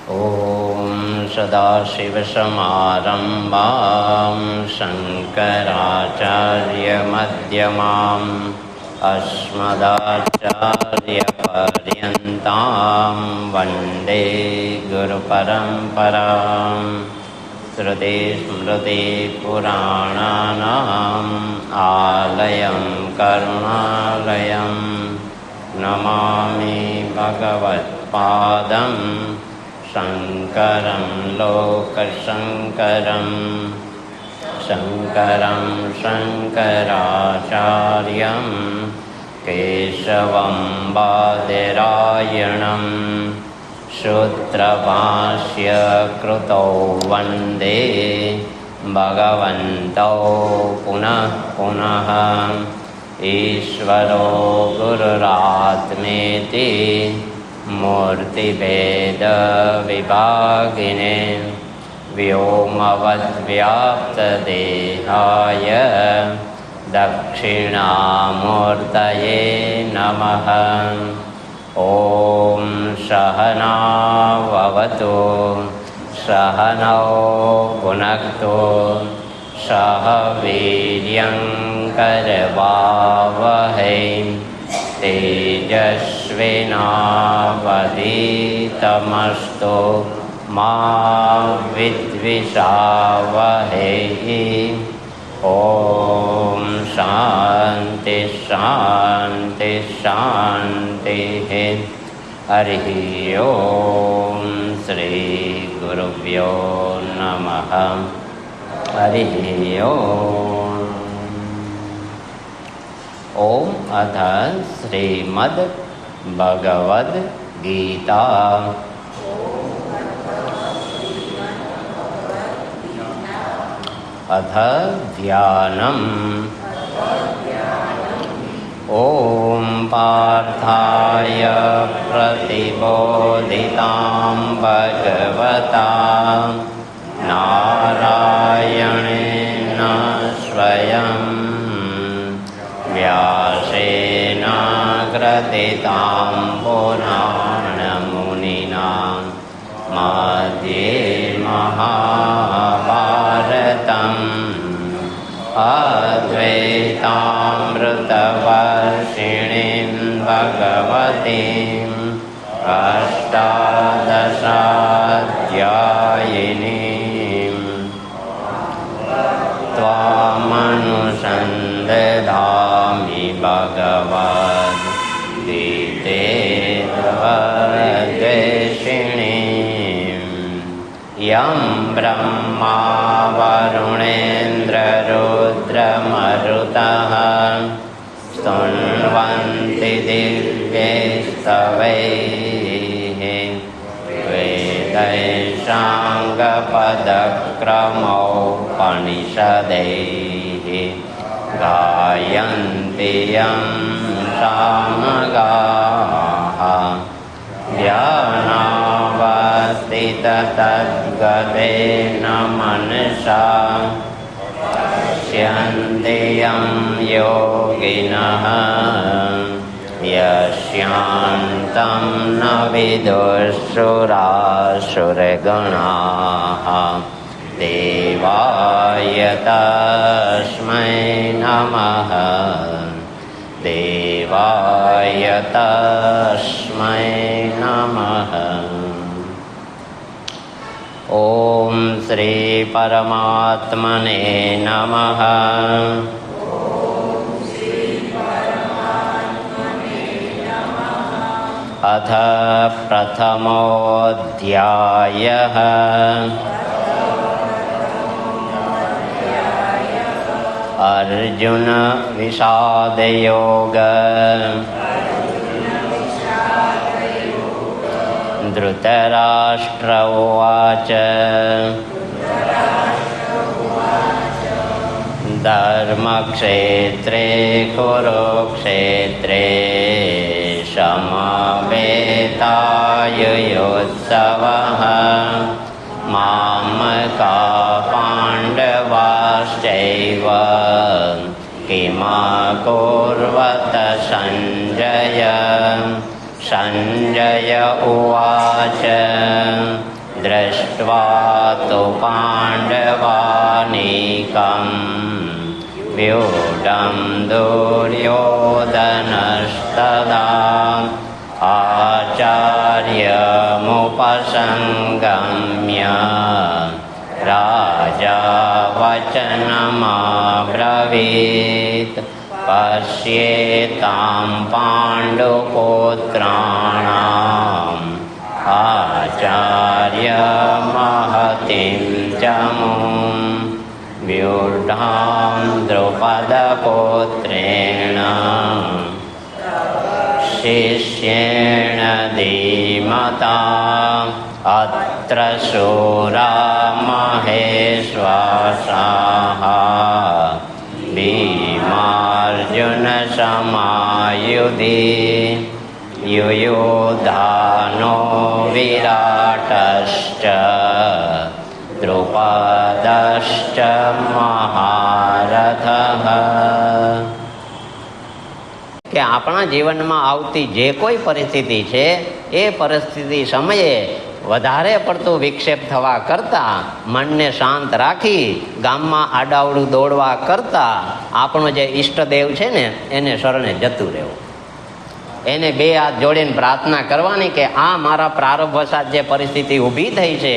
ॐ सदाशिवसमारम्भां शङ्कराचार्यमध्यमाम् अस्मदाचार्यपर्यन्तां वन्दे गुरुपरम्पराम्। श्रुतिस्मृतिपुराणानाम् आलयं करुणालयं नमामि भगवत्पादं शङ्करं लोकशङ्करं शङ्करं शङ्कराचार्यं केशवं बादरायणं सूत्रभाष्य कृतौ वन्दे भगवन्तौ पुनः पुनः। ईश्वरो गुरुरात्मेति मूर्तिभेदविभागिने व्योमवद्व्याप्तदेहाय दक्षिणामूर्तये नमः। ॐ सहनाववतु सहनौ भुनक्तु सह वीर्यङ्करवावहै तेजस्विनावधीतमस्तु मा विद्विषावहै। ॐ शान्ति शान्ति शान्तिः। हरिः ॐ श्रीगुरुभ्यो नमः। हरिः ॐ अथ श्रीमद्भगवद्गीता अथ ध्यानम्। ॐ पार्थाय प्रतिबोधितां भगवता नारायणेन स्वयं व्यासेन ग्रथितां पुराणमुनिना मध्ये महाभारतम् अद्वैतामृतवर्षिणीं भगवतीम् अष्टादशाध्यायिनीम् त्वामनुसन्दधामि भगवद्गीते तद्वेषिणीम्। यं ब्रह्मा वरुणेन्द्ररुद्रमरुतः स्तुन्वन्ति दिव्यैस्तवैः वेदैशाङ्गपदक्रमोपनिषदैः गायन्ति यं सामगाः। ध्यानावस्थिततद्गतेन मनसा पश्यन्ति यं योगिनः यस्यान्तं न विदुर्सुरासुरगणाः। देवाय तस्मै नमः देवाय तस्मै नमः। ॐ श्री परमात्मने नमः। अथ प्रथमोऽध्यायः। अर्जुन विषादयोग। धृतराष्ट्र उवाच धर्मक्षेत्रे कुरुक्षेत्रे समवेतायुयोत्सवः मामका पाण्डवाश्चैव किमकुर्वत सञ्जय। सञ्जय उवाच પાંડવાનીકમ વ્યુઢં દુર્યોધનસ્તદા આચાર્યમુપસંગમ્ય રાજા વચનમબ્રવીત પશ્યેતાં પાંડુપુત્રાણામ આચાર્ય મહતિં ચમું વ્યુઢાં દ્રૌપદપુત્રેણ શિષ્યેણ ધીમતા અત્ર શૂરા મહેશ્વાસાઃ ભીમાર્જુન સમાયુધી યુયુધાનો વિરાટશ્ચ દ્રુપદશ્ચ મહારથઃ. કે આપણા જીવનમાં આવતી જે કોઈ પરિસ્થિતિ છે એ પરિસ્થિતિ સમયે વધારે પડતું વિક્ષેપ થવા કરતાં મનને શાંત રાખી ગામમાં આડાવડું દોડવા કરતાં આપણો જે ઈષ્ટદેવ છે ને એને શરણે જતું રહેવું, એને બે હાથ જોડીને પ્રાર્થના કરવાની કે આ મારા પ્રારબ્ધ વસાત જે પરિસ્થિતિ ઊભી થઈ છે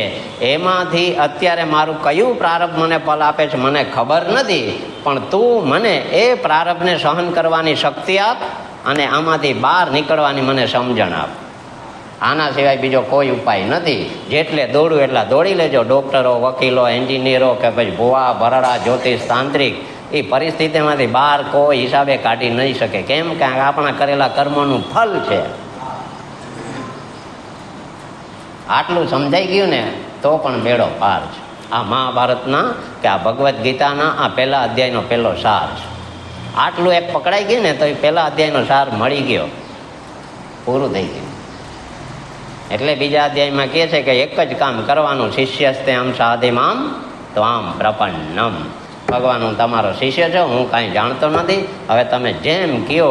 એમાંથી અત્યારે મારું કયું પ્રારબ્ધ મને ફલ આપે છે મને ખબર નથી, પણ તું મને એ પ્રારબ્ધને સહન કરવાની શક્તિ આપ અને આમાંથી બહાર નીકળવાની મને સમજણ આપ. આના સિવાય બીજો કોઈ ઉપાય નથી. જેટલે દોડવું એટલા દોડી લેજો. ડૉક્ટરો, વકીલો, એન્જિનિયરો કે પછી ભુવા, ભરડા, જ્યોતિષ, તાંત્રિક એ પરિસ્થિતિમાંથી બહાર કોઈ હિસાબે કાઢી નહીં શકે. કેમ કે આપણા કરેલા કર્મોનું ફલ છે. આટલું સમજાઈ ગયું ને તો પણ બેડો પાર છે. આ મહાભારતના કે આ ભગવદ્ ગીતાના આ પહેલા અધ્યાયનો પહેલો સાર છે. આટલું એક પકડાઈ ગયું ને તો એ પહેલા અધ્યાયનો સાર મળી ગયો, પૂરું થઈ ગયું. એટલે બીજા અધ્યાયમાં કહે છે કે એક જ કામ કરવાનું, શિષ્યસ્તે આમ સાધિમામ તો આમ પ્રપન્નમ. ભગવાન હું તમારો શિષ્ય છું, હું કાંઈ જાણતો નથી, હવે તમે જેમ કહો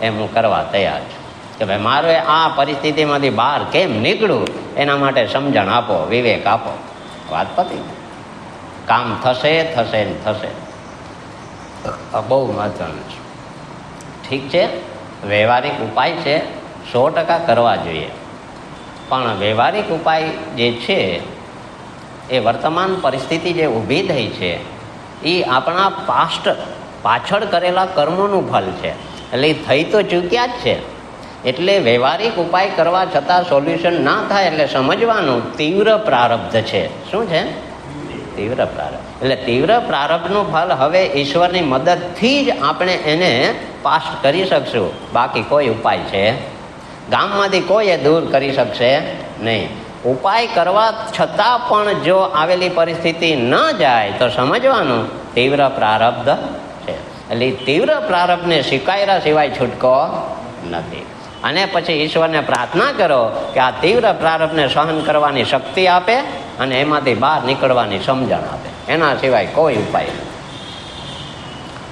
એમ હું કરવા તૈયાર છું. કે ભાઈ મારે આ પરિસ્થિતિમાંથી બહાર કેમ નીકળું એના માટે સમજણ આપો, વિવેક આપો. વાત પતી. કામ થશે થશે ને થશે. બહુ મહત્વનું છે. ઠીક છે, વ્યવહારિક ઉપાય છે 100% કરવા જોઈએ, પણ વ્યવહારિક ઉપાય જે છે એ વર્તમાન પરિસ્થિતિ જે ઊભી થઈ છે એ આપણા પાછળ કરેલા કર્મોનું ફલ છે. એટલે એ થઈ તો ચૂક્યા જ છે. એટલે વ્યવહારિક ઉપાય કરવા છતાં સોલ્યુશન ના થાય એટલે સમજવાનું તીવ્ર પ્રારબ્ધ છે. શું છે? તીવ્ર પ્રારબ્ધ. એટલે તીવ્ર પ્રારબ્ધનું ફલ હવે ઈશ્વરની મદદથી જ આપણે એને પાસ કરી શકશું, બાકી કોઈ ઉપાય છે. ગામમાંથી કોઈ એ દૂર કરી શકશે નહીં. ઉપાય કરવા છતાં પણ જો આવેલી પરિસ્થિતિ ન જાય તો સમજવાનું તીવ્ર પ્રારબ્ધ છે. એટલે તીવ્ર પ્રારબ્ધને સ્વીકાર્યા સિવાય છૂટકો નથી. અને પછી ઈશ્વરને પ્રાર્થના કરો કે આ તીવ્ર પ્રારબ્ધને સહન કરવાની શક્તિ આપે અને એમાંથી બહાર નીકળવાની સમજણ આપે. એના સિવાય કોઈ ઉપાય નથી.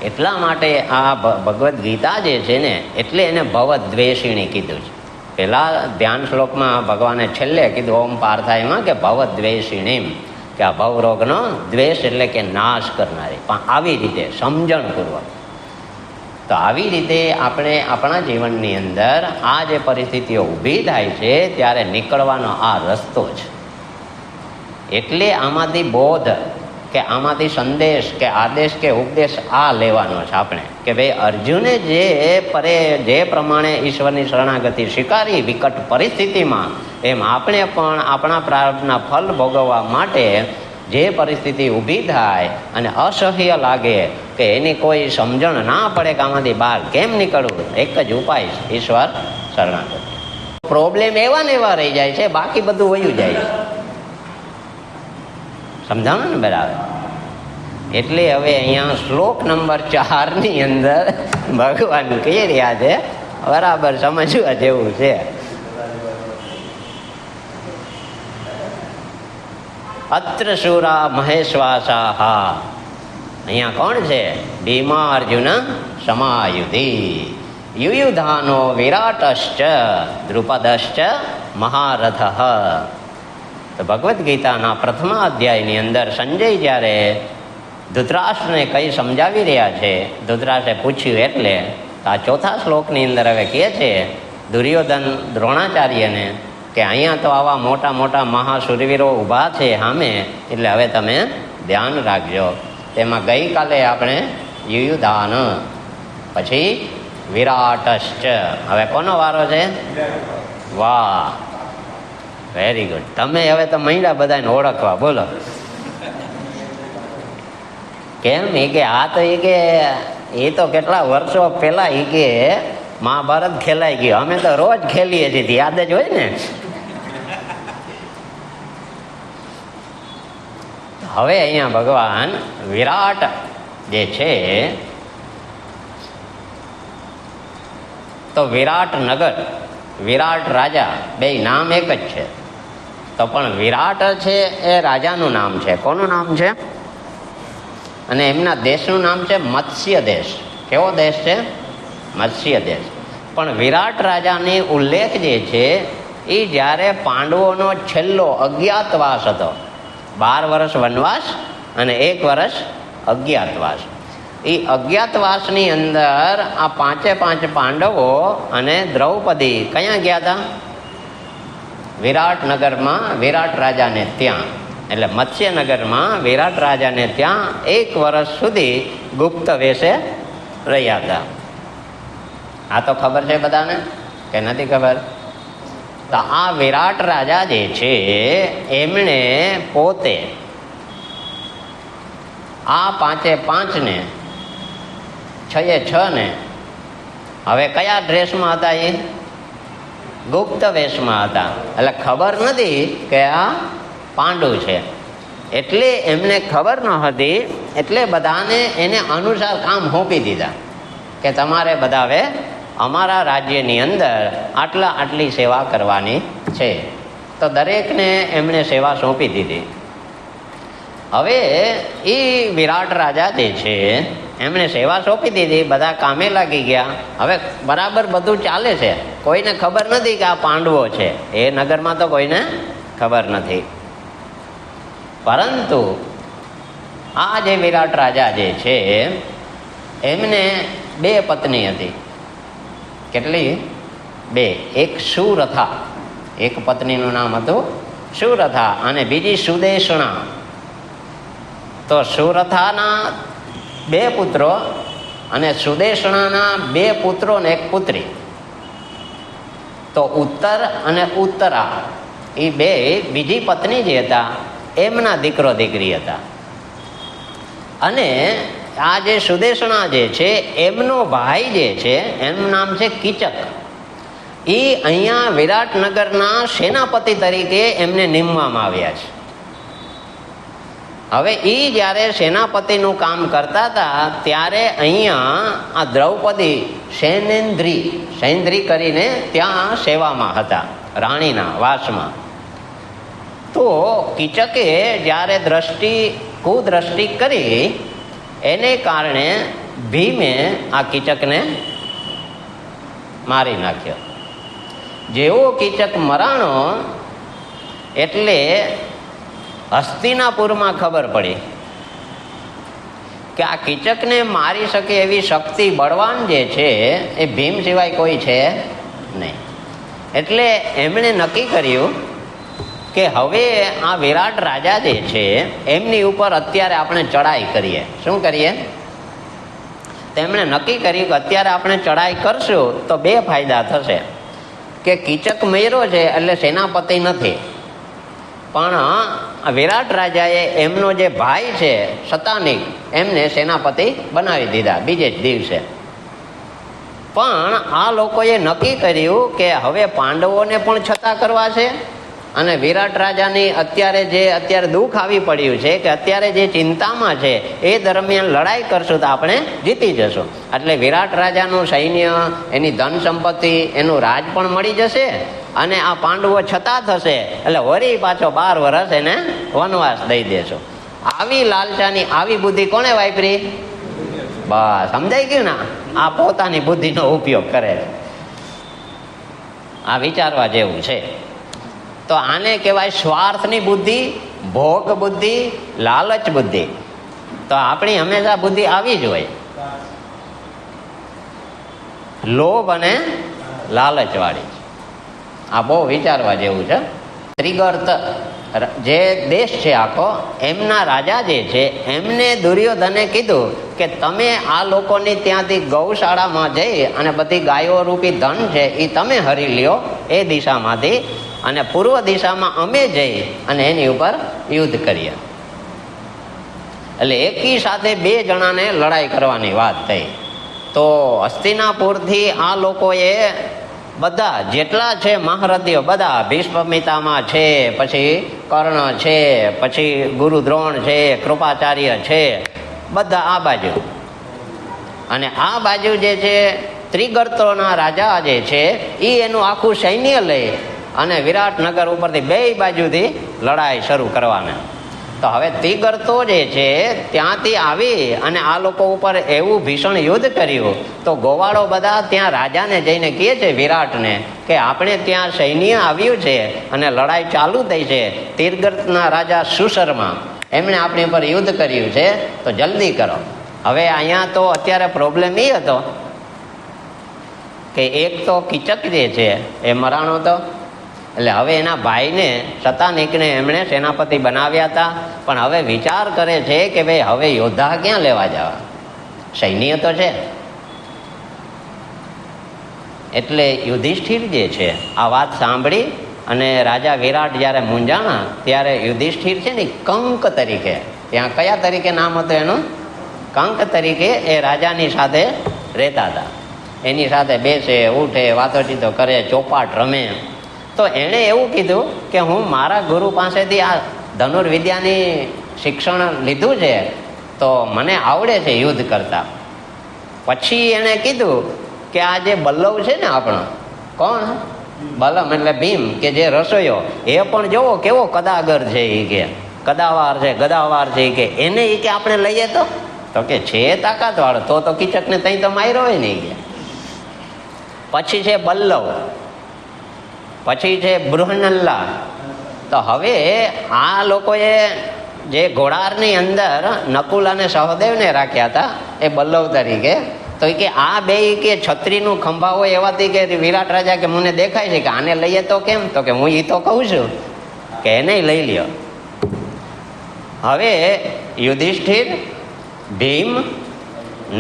એટલા માટે આ ભગવદ્ ગીતા જે છે ને એટલે એને ભવદ્વેષિણી કીધું છે. પહેલા ધ્યાન શ્લોકમાં ભગવાને છેલ્લે કીધું ઓમ પાર્થાયમાં કે ભવદ્વેષિણીમ, કે આ ભવરોગનો દ્વેષ એટલે કે નાશ કરનારી. પણ આવી રીતે સમજણપૂર્વક. તો આવી રીતે આપણે આપણા જીવનની અંદર આ જે પરિસ્થિતિઓ ઊભી થાય છે ત્યારે નીકળવાનો આ રસ્તો છે. એટલે આમાંથી બોધ કે આમાંથી સંદેશ કે આદેશ કે ઉપદેશ આ લેવાનો છે આપણે કે ભાઈ અર્જુને જે પ્રમાણે ઈશ્વરની શરણાગતિ સ્વીકારી વિકટ પરિસ્થિતિમાં, એમ આપણે પણ આપણા પ્રારબ્ધના ફલ ભોગવવા માટે જે પરિસ્થિતિ ઊભી થાય અને અસહ્ય લાગે કે એની કોઈ સમજણ ના પડે કે આમાંથી બહાર કેમ નીકળવું, એક જ ઉપાય છે ઈશ્વર શરણાગતિ. પ્રોબ્લેમ એવા ને એવા રહી જાય છે, બાકી બધું વયું જાય છે. સમજાણું ને બરાબર? એટલે હવે અહીંયા શ્લોક નંબર 4 ની અંદર ભગવાન કહી રહ્યા છે, બરાબર સમજવા જેવું છે. અત્ર શૂરા મહેશ્વાસાઃ. અહીંયા કોણ છે? ભીમા અર્જુન સમાયુધી યુયુધાનો વિરાટશ્ચ દ્રુપદશ્ચ મહારથઃ. તો ભગવદ્ ગીતાના પ્રથમ અધ્યાયની અંદર સંજય જ્યારે ધૃતરાષ્ટ્રને કંઈ સમજાવી રહ્યા છે, ધૃતરાષ્ટ્રે પૂછ્યું એટલે આ ચોથા શ્લોકની અંદર હવે કહે છે દુર્યોધન દ્રોણાચાર્યને કે અહીંયા તો આવા મોટા મોટા મહાશુરવીરો ઊભા છે સામે, એટલે હવે તમે ધ્યાન રાખજો. તેમાં ગઈકાલે આપણે યુયુધાન, પછી વિરાટશ્ચ. હવે કોનો વારો છે? વાહ, વેરી ગુડ. તમે હવે તો મહિલા બધાને ઓળખવા. બોલો કેમ? એ કે આ તો એ તો કેટલા વર્ષો પહેલા એ કે મહાભારત ખેલાઈ ગયું, અમે તો રોજ ખેલીએ છીએ, યાદ જ હોય ને. હવે અહીંયા ભગવાન વિરાટ જે છે તો વિરાટ નગર, વિરાટ રાજા, બે નામ એક જ છે. તો પણ વિરાટ છે એ રાજાનું નામ છે. કોનું નામ છે? અને એમના દેશનું નામ છે મત્સ્ય દેશ. કેવો દેશ છે? મત્સ્ય દેશ. પણ વિરાટ રાજાની ઉલ્લેખ જે છે એ જ્યારે પાંડવોનો છેલ્લો અજ્ઞાતવાસ હતો, 12 વર્ષ વનવાસ અને 1 વર્ષ અજ્ઞાતવાસ. એ અજ્ઞાતવાસની અંદર આ 5 પાંડવો અને દ્રૌપદી ક્યાં ગયા હતા? વિરાટનગરમાં, વિરાટ રાજાને ત્યાં. એટલે મત્સ્યનગરમાં વિરાટ રાજાને ત્યાં 1 વર્ષ સુધી ગુપ્ત વેશે રહ્યા હતા. આ તો ખબર છે બધાને કે નથી ખબર? તો આ વિરાટ રાજા જે છે એમણે પોતે આ 5 ને 6 ને હવે કયા ડ્રેસમાં હતા? એ ગુપ્ત વેશમાં હતા. એટલે ખબર નથી કે આ પાંડુ છે. એટલે એમને ખબર ન હતી, એટલે બધાને એને અનુસાર કામ સોંપી દીધા કે તમારે બધા હવે અમારા રાજ્યની અંદર આટલી સેવા કરવાની છે. તો દરેકને એમણે સેવા સોંપી દીધી. હવે એ વિરાટ રાજા જે છે એમણે સેવા સોંપી દીધી, બધા કામે લાગી ગયા. હવે બરાબર બધું ચાલે છે, કોઈને ખબર નથી કે આ પાંડવો છે. એ નગરમાં તો કોઈને ખબર નથી. પરંતુ આ જે વિરાટ રાજા જે છે એમને 2 પત્ની હતી. કેટલી? 2. એક સુરથા, એક પત્નીનું નામ હતું સુરથા, અને બીજી સુદેશણા. તો સુરથાના 2 પુત્રો અને સુદેશણાના 2 પુત્રો ને 1 પુત્રી. તો ઉત્તર અને ઉત્તરા એ 2 બીજી પત્ની જે હતા એમના દીકરો દીકરી હતા. અને આ જે સુદેશણા જે છે એમનો ભાઈ જે છે એનું નામ છે કીચક. એ અહીંયા વિરાટનગરના સેનાપતિ તરીકે એમને નિમવામાં આવ્યા છે. હવે એ જ્યારે સેનાપતિનું કામ કરતા હતા ત્યારે અહીંયા આ દ્રૌપદી સૈન્દ્રી કરીને ત્યાં સેવામાં હતા, રાણીના વાસમાં. તો કીચકે જ્યારે કુદ્રષ્ટિ કરી એને કારણે ભીમે આ કીચકને મારી નાખ્યો. જેવો કીચક મરાણો એટલે હસ્તિનાપુરમાં ખબર પડી કે આ કીચકને મારી શકે એવી શક્તિ બળવાન જે છે એ ભીમ સિવાય કોઈ છે નહીં. એટલે એમણે નક્કી કર્યું કે હવે આ વિરાટ રાજા જે છે એમની ઉપર અત્યારે આપણે ચડાઈ કરીએ. શું કરીએ? તેમણે નક્કી કર્યું કે અત્યારે આપણે ચડાઈ કરશું તો 2 ફાયદા થશે. કે કીચક મર્યો છે એટલે સેનાપતિ નથી, પણ વિરાટ રાજાએ એમનો જે ભાઈ છે શતાનિક એમને સેનાપતિ બનાવી દીધા બીજે જ દિવસે. પણ આ લોકોએ નક્કી કર્યું કે હવે પાંડવોને પણ છતાં કરવા છે, અને વિરાટ રાજાની અત્યારે દુઃખ આવી પડ્યું છે કે અત્યારે જે ચિંતામાં છે એ દરમિયાન લડાઈ કરશું તો આપણે જીતી જશું. એટલે વિરાટ રાજાનું સૈન્ય, એની ધન સંપત્તિ, એનું રાજ પણ મળી જશે, અને આ પાંડવો છતાં થશે. એટલે વળી પાછો 12 વર્ષ એને વનવાસ દઈ દેશું. આવી લાલચાની આવી બુદ્ધિ કોણે વાપરી? બસ સમજાઈ ગયું ને? આ પોતાની બુદ્ધિનો ઉપયોગ કરે. આ વિચારવા જેવું છે. તો આને કહેવાય સ્વાર્થની બુદ્ધિ, ભોગ બુદ્ધિ, લાલચ બુદ્ધિ. તો આપણી હંમેશા બુદ્ધિ આવી જ હોય, લોભ અને લાલચ વાળી. આ બહુ વિચારવા જેવું છે. ત્રિગર્ત જે દેશ છે આખો, એમના રાજા જે છે એમને દુર્યોધને કીધું કે તમે આ લોકોની ત્યાંથી ગૌશાળામાં જઈ અને બધી ગાયો રૂપી ધન છે એ તમે હરી લ્યો એ દિશામાંથી, અને પૂર્વ દિશામાં અમે જઈ અને એની ઉપર યુદ્ધ કરીએ. એટલે એકી સાથે બે જણાને લડાઈ કરવાની વાત થઈ. તો હસ્તિનાપુરથી આ લોકોએ બધા જેટલા છે મહારથીઓ બધા, ભીષ્મપિતામહ છે, પછી કર્ણ છે, પછી ગુરુ દ્રોણ છે, કૃપાચાર્ય છે, બધા આ બાજુ. અને આ બાજુ જે છે ત્રિગર્તોના રાજા જે છે એ એનું આખું સૈન્ય લઈ અને વિરાટનગર ઉપરથી બે બાજુથી લડાઈ શરૂ કરવાના. તો હવે ત્રિગર્તો જે છે ત્યાંથી આવી અને આ લોકો ઉપર એવું ભીષણ યુદ્ધ કર્યું. તો ગોવાળો બધા ત્યાં રાજાને જઈને કહે છે વિરાટને કે આપણે ત્યાં સૈન્ય આવ્યું છે અને લડાઈ ચાલુ થઈ છે. ત્રિગર્તના રાજા સુશર્મા એમણે આપણી ઉપર યુદ્ધ કર્યું છે, તો જલ્દી કરો. હવે અહીંયા તો અત્યારે પ્રોબ્લેમ એ હતો કે એક તો કીચક જે છે એ મરાણો હતો, એટલે હવે એના ભાઈને શતાનિકને એમણે સેનાપતિ બનાવ્યા હતા. પણ હવે વિચાર કરે છે કે ભાઈ હવે યોદ્ધા ક્યાં લેવા જવા, સૈન્ય તો છે. એટલે યુધિષ્ઠિર જે છે આ વાત સાંભળી અને રાજા વિરાટ જ્યારે મૂંઝાણા ત્યારે યુધિષ્ઠિર છે ને કંક તરીકે, ત્યાં કયા તરીકે નામ હતું એનું, કંક તરીકે એ રાજાની સાથે રહેતા હતા. એની સાથે બેસે, ઉઠે, વાતોચીતો કરે, ચોપાટ રમે. તો એણે એવું કીધું કે હું મારા ગુરુ પાસેથી આ ધનુર્વિદ્યાની શિક્ષણ લીધું છે, તો મને આવડે છે યુદ્ધ કરતા. પછી એણે કીધું કે આ જે બલ્લવ છે ને આપણો, કોણ બલમ એટલે ભીમ, કે જે રસોઈયો એ પણ જોવો કેવો કદાગર છે, એ કે કદાવાર છે, ગદાવાર છે, કે એને એ કે આપણે લઈએ તો કે છે તાકાત વાળો, તો કીચકને તઈ તો માર્યો હોય નહીં કે. પછી છે બલ્લવ, પછી છે બૃહનલ્લા. તો હવે આ લોકોએ જે ઘોડારની અંદર નકુલ અને સહદેવને રાખ્યા હતા એ બલ્લવ તરીકે. તો કે આ બે કે છત્રીનું ખંભા હોય એવાથી કે વિરાટ રાજા કે મને દેખાય છે કે આને લઈએ તો કેમ, તો કે હું એ તો કહું છું કે એને લઈ લ્યો. હવે યુધિષ્ઠિર, ભીમ,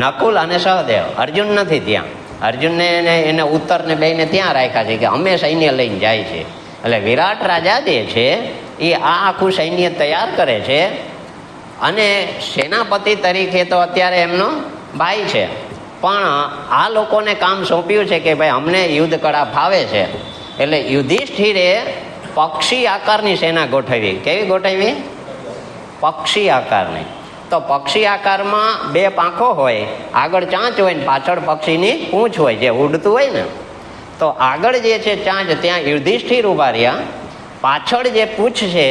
નકુલ અને સહદેવ, અર્જુન નથી ત્યાં. અર્જુનને એને ઉત્તરને બેને ત્યાં રાખ્યા છે કે અમે સૈન્ય લઈને જાય છે. એટલે વિરાટ રાજા જે છે એ આ આખું સૈન્ય તૈયાર કરે છે અને સેનાપતિ તરીકે તો અત્યારે એમનો ભાઈ છે, પણ આ લોકોને કામ સોંપ્યું છે કે ભાઈ અમને યુદ્ધ કળા ફાવે છે. એટલે યુધિષ્ઠિરે પક્ષી આકારની સેના ગોઠવી. કેવી ગોઠવી? પક્ષી આકારની. તો પક્ષી આકારમાં બે પાંખો હોય, આગળ ચાંચ હોય ને પાછળ પક્ષીની પૂંછ હોય, જે ઉડતું હોય ને. તો આગળ જે છે ચાંચ, ત્યાં યુધિષ્ઠિર ઊભા રહ્યા. પાછળ જે પૂંછ છે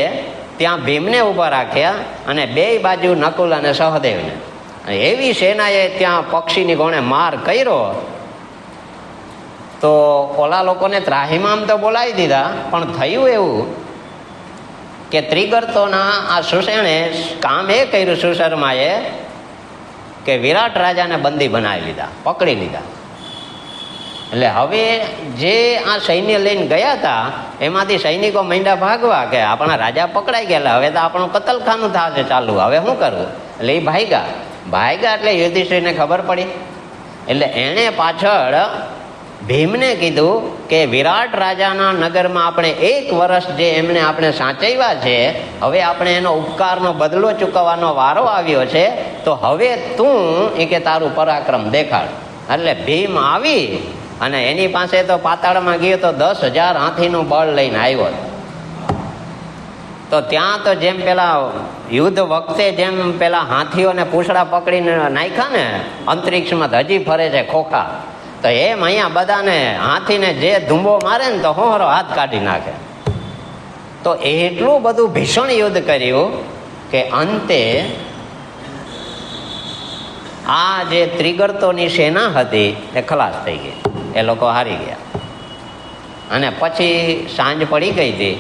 ત્યાં ભીમને ઊભા રાખ્યા અને બે બાજુ નકુલ અને સહદેવને. એવી સેનાએ ત્યાં પક્ષીની ગોણે માર કર્યો. તો ઓલા લોકોને ત્રાહિમામ તો બોલાવી દીધા, પણ થયું એવું કે ત્રિગર્તોના આ સુષેણે કામ એ કર્યું, સુશર્માએ, કે વિરાટ રાજાને બંદી બનાવી લીધા, પકડી લીધા. એટલે હવે જે આ સૈન્ય લઈને ગયા હતા એમાંથી સૈનિકો માંડ્યા ભાગવા કે આપણા રાજા પકડાઈ ગયેલા, હવે તો આપણું કતલખાનું થશે ચાલુ, હવે શું કરવું. એટલે એ ભાગ્યા એટલે યુધિષ્ઠિરને ખબર પડી. એટલે એણે પાછળ ભીમને કીધું કે વિરાટ રાજાના નગરમાં આપણે 1 વર્ષ જે એમને આપણે સાચવ્યા છે, હવે આપણે એનો ઉપકારનો બદલો ચૂકવવાનો વારો આવ્યો છે, તો હવે તું એ કે તારું પરાક્રમ દેખાડ. એટલે ભીમ આવી અને એની પાસે તો પાતાળમાં ગયો તો 10,000 હાથીનું બળ લઈને આવ્યો. તો ત્યાં તો જેમ પેલા યુદ્ધ વખતે જેમ પેલા હાથીઓને પૂંછડા પકડીને નાખ્યા ને અંતરિક્ષમાં, હજી ફરે છે ખોખા, તો એમ અહીંયા બધાને હાથીને જે ધૂંબો મારે ને તો હોરો હાથ કાઢી નાખે. તો એટલું બધું ભીષણ યુદ્ધ કર્યું કે અંતે આ જે ત્રિગર્તોની સેના હતી એ ખલાસ થઈ ગઈ, એ લોકો હારી ગયા. અને પછી સાંજ પડી ગઈ હતી.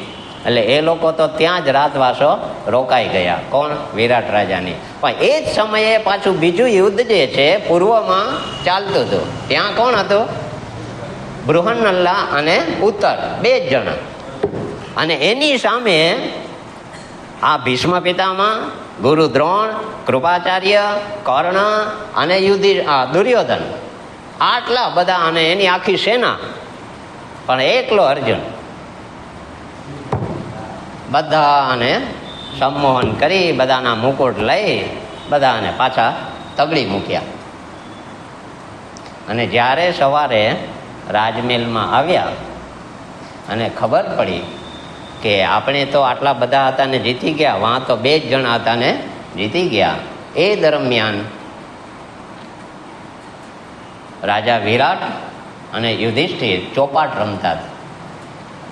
એટલે એ લોકો તો ત્યાં જ રાતવાસો રોકાઈ ગયા. કોણ? વિરાટ રાજાની. પણ એ જ સમયે પાછું બીજું યુદ્ધ જે છે પૂર્વમાં ચાલતું હતું. ત્યાં કોણ હતું? બૃહન્નલા અને ઉત્તર, બે જ જણા. અને એની સામે આ ભીષ્મ પિતામહ, ગુરુ દ્રોણ, કૃપાચાર્ય, કર્ણ અને દુર્યોધન, આટલા બધા, અને એની આખી સેના. પણ એકલો અર્જુન બધાને સંમોહન કરી, બધાના મુકુટ લઈ, બધાને પાછા તગડી મૂક્યા. અને જ્યારે સવારે રાજમહેલમાં આવ્યા અને ખબર પડી કે આપણે તો આટલા બધા હતા ને જીતી ગયા, વાં તો બે જ જણા હતા ને જીતી ગયા. એ દરમિયાન રાજા વિરાટ અને યુધિષ્ઠિર ચોપાટ રમતા હતા.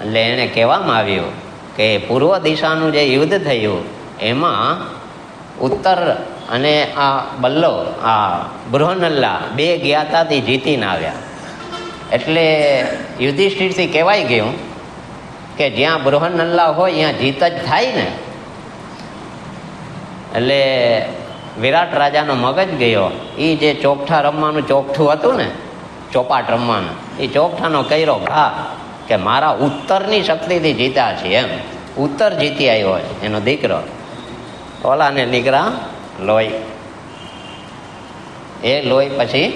એટલે એને કહેવામાં આવ્યું કે પૂર્વ દિશાનું જે યુદ્ધ થયું એમાં ઉત્તર અને આ બલ્લો, આ બૃહન્નલા બે ગયા હતા તે જીતીને આવ્યા. એટલે યુધિષ્ઠિરથી કહેવાય ગયું કે જ્યાં બૃહન્નલા હોય ત્યાં જીત જ થાય ને. એટલે વિરાટ રાજાનો મગજ ગયો. એ જે ચોકઠા રમવાનું ચોકઠું હતું ને, ચોપાટ રમવાનું, એ ચોકઠાનો કર્યો ઘા કે મારા ઉત્તરની શક્તિથી જીત્યા છે એમ. ઉત્તર જીતી આવ્યો હોય એનો દીકરો. ઓલાને નીકળા લોહી. એ લોહી પછી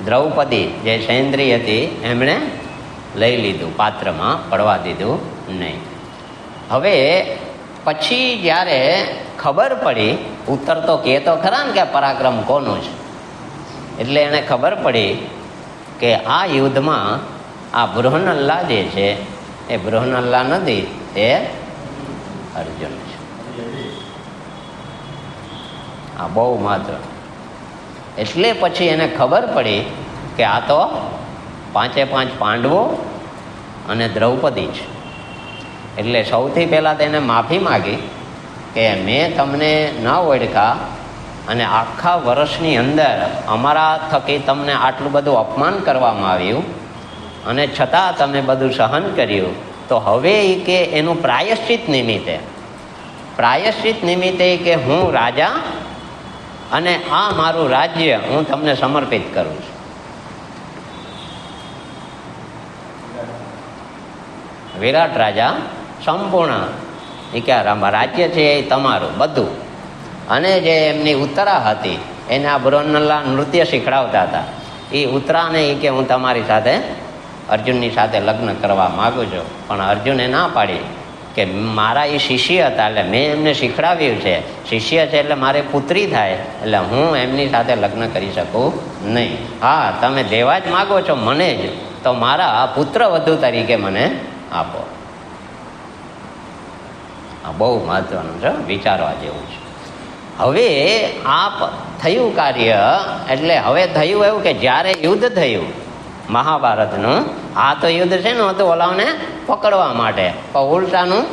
દ્રૌપદી જે સૈન્દ્રી હતી એમણે લઈ લીધું, પાત્રમાં પડવા દીધું નહીં. હવે પછી જ્યારે ખબર પડી, ઉત્તર તો કહેતો ખરા ને કે પરાક્રમ કોનું છે, એટલે એને ખબર પડી કે આ યુદ્ધમાં આ બૃહન્નલા જે છે એ બૃહન્નલા નથી, એ અર્જુન છે. આ બહુ મહત્વ. એટલે પછી એને ખબર પડી કે આ તો 5 પાંડવો અને દ્રૌપદી છે. એટલે સૌથી પહેલાં તેને માફી માગી કે મેં તમને ન ઓળખ્યા અને આખા વર્ષની અંદર અમારા થકી તમને આટલું બધું અપમાન કરવામાં આવ્યું અને છતાં તમે બધું સહન કર્યું. તો હવે એ કે એનું પ્રાયશ્ચિત નિમિત્તે કે હું રાજા અને આ મારું રાજ્ય હું તમને સમર્પિત કરું છું. વિરાટ રાજા સંપૂર્ણ એ કે રાજ્ય છે એ તમારું બધું. અને જે એમની ઉત્તરા હતી એને આ બૃહન્નલા નૃત્ય શીખડાવતા હતા. એ ઉત્તરાને એ કે હું તમારી સાથે, અર્જુનની સાથે લગ્ન કરવા માગું છું. પણ અર્જુને ના પાડી કે મારા એ શિષ્ય હતા, એટલે મેં એમને શીખડાવ્યું છે, શિષ્ય છે એટલે મારે પુત્રી થાય, એટલે હું એમની સાથે લગ્ન કરી શકું નહીં. હા, તમે દેવા જ માગો છો મને જ, તો મારા પુત્ર વધુ તરીકે મને આપો. આ બહુ મહત્વનું છે, વિચારવા જેવું છે. હવે આ થયું કાર્ય. એટલે હવે થયું એવું કે જ્યારે યુદ્ધ થયું મહાભારતનું, આ તો યુદ્ધ છે ને હતું ઓલાઓને પકડવા માટે, પણ ઉલટાનું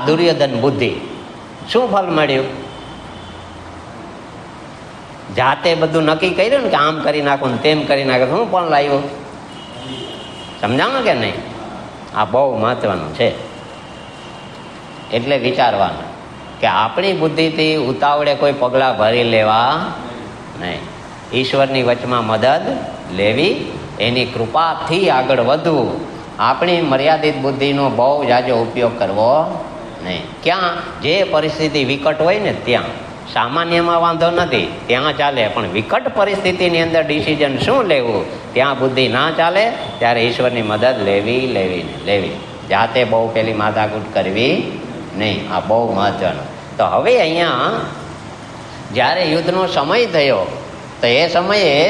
દુર્યોધન બુદ્ધિ. શું ફળ મળ્યું? જાતે બધું નક્કી કર્યું ને કે આમ કરી નાખું ને તેમ કરી નાખું, શું પણ લાવ્યું? સમજાણું કે નહીં? આ બહુ મહત્વનું છે. એટલે વિચારવાનું કે આપણી બુદ્ધિથી ઉતાવળે કોઈ પગલાં ભરી લેવા નહીં. ઈશ્વરની વચમાં મદદ લેવી, એની કૃપાથી આગળ વધવું. આપણી મર્યાદિત બુદ્ધિનો બહુ જાજો ઉપયોગ કરવો નહીં. ક્યાં જે પરિસ્થિતિ વિકટ હોય ને ત્યાં, સામાન્યમાં વાંધો નથી, ત્યાં ચાલે. પણ વિકટ પરિસ્થિતિની અંદર ડિસિઝન શું લેવું, ત્યાં બુદ્ધિ ના ચાલે. ત્યારે ઈશ્વરની મદદ લેવી. જાતે બહુ પેલી માથાકૂટ કરવી નહીં. આ બહુ મહત્વનું. તો હવે અહીંયા જ્યારે યુદ્ધનો સમય થયો, તો એ સમયે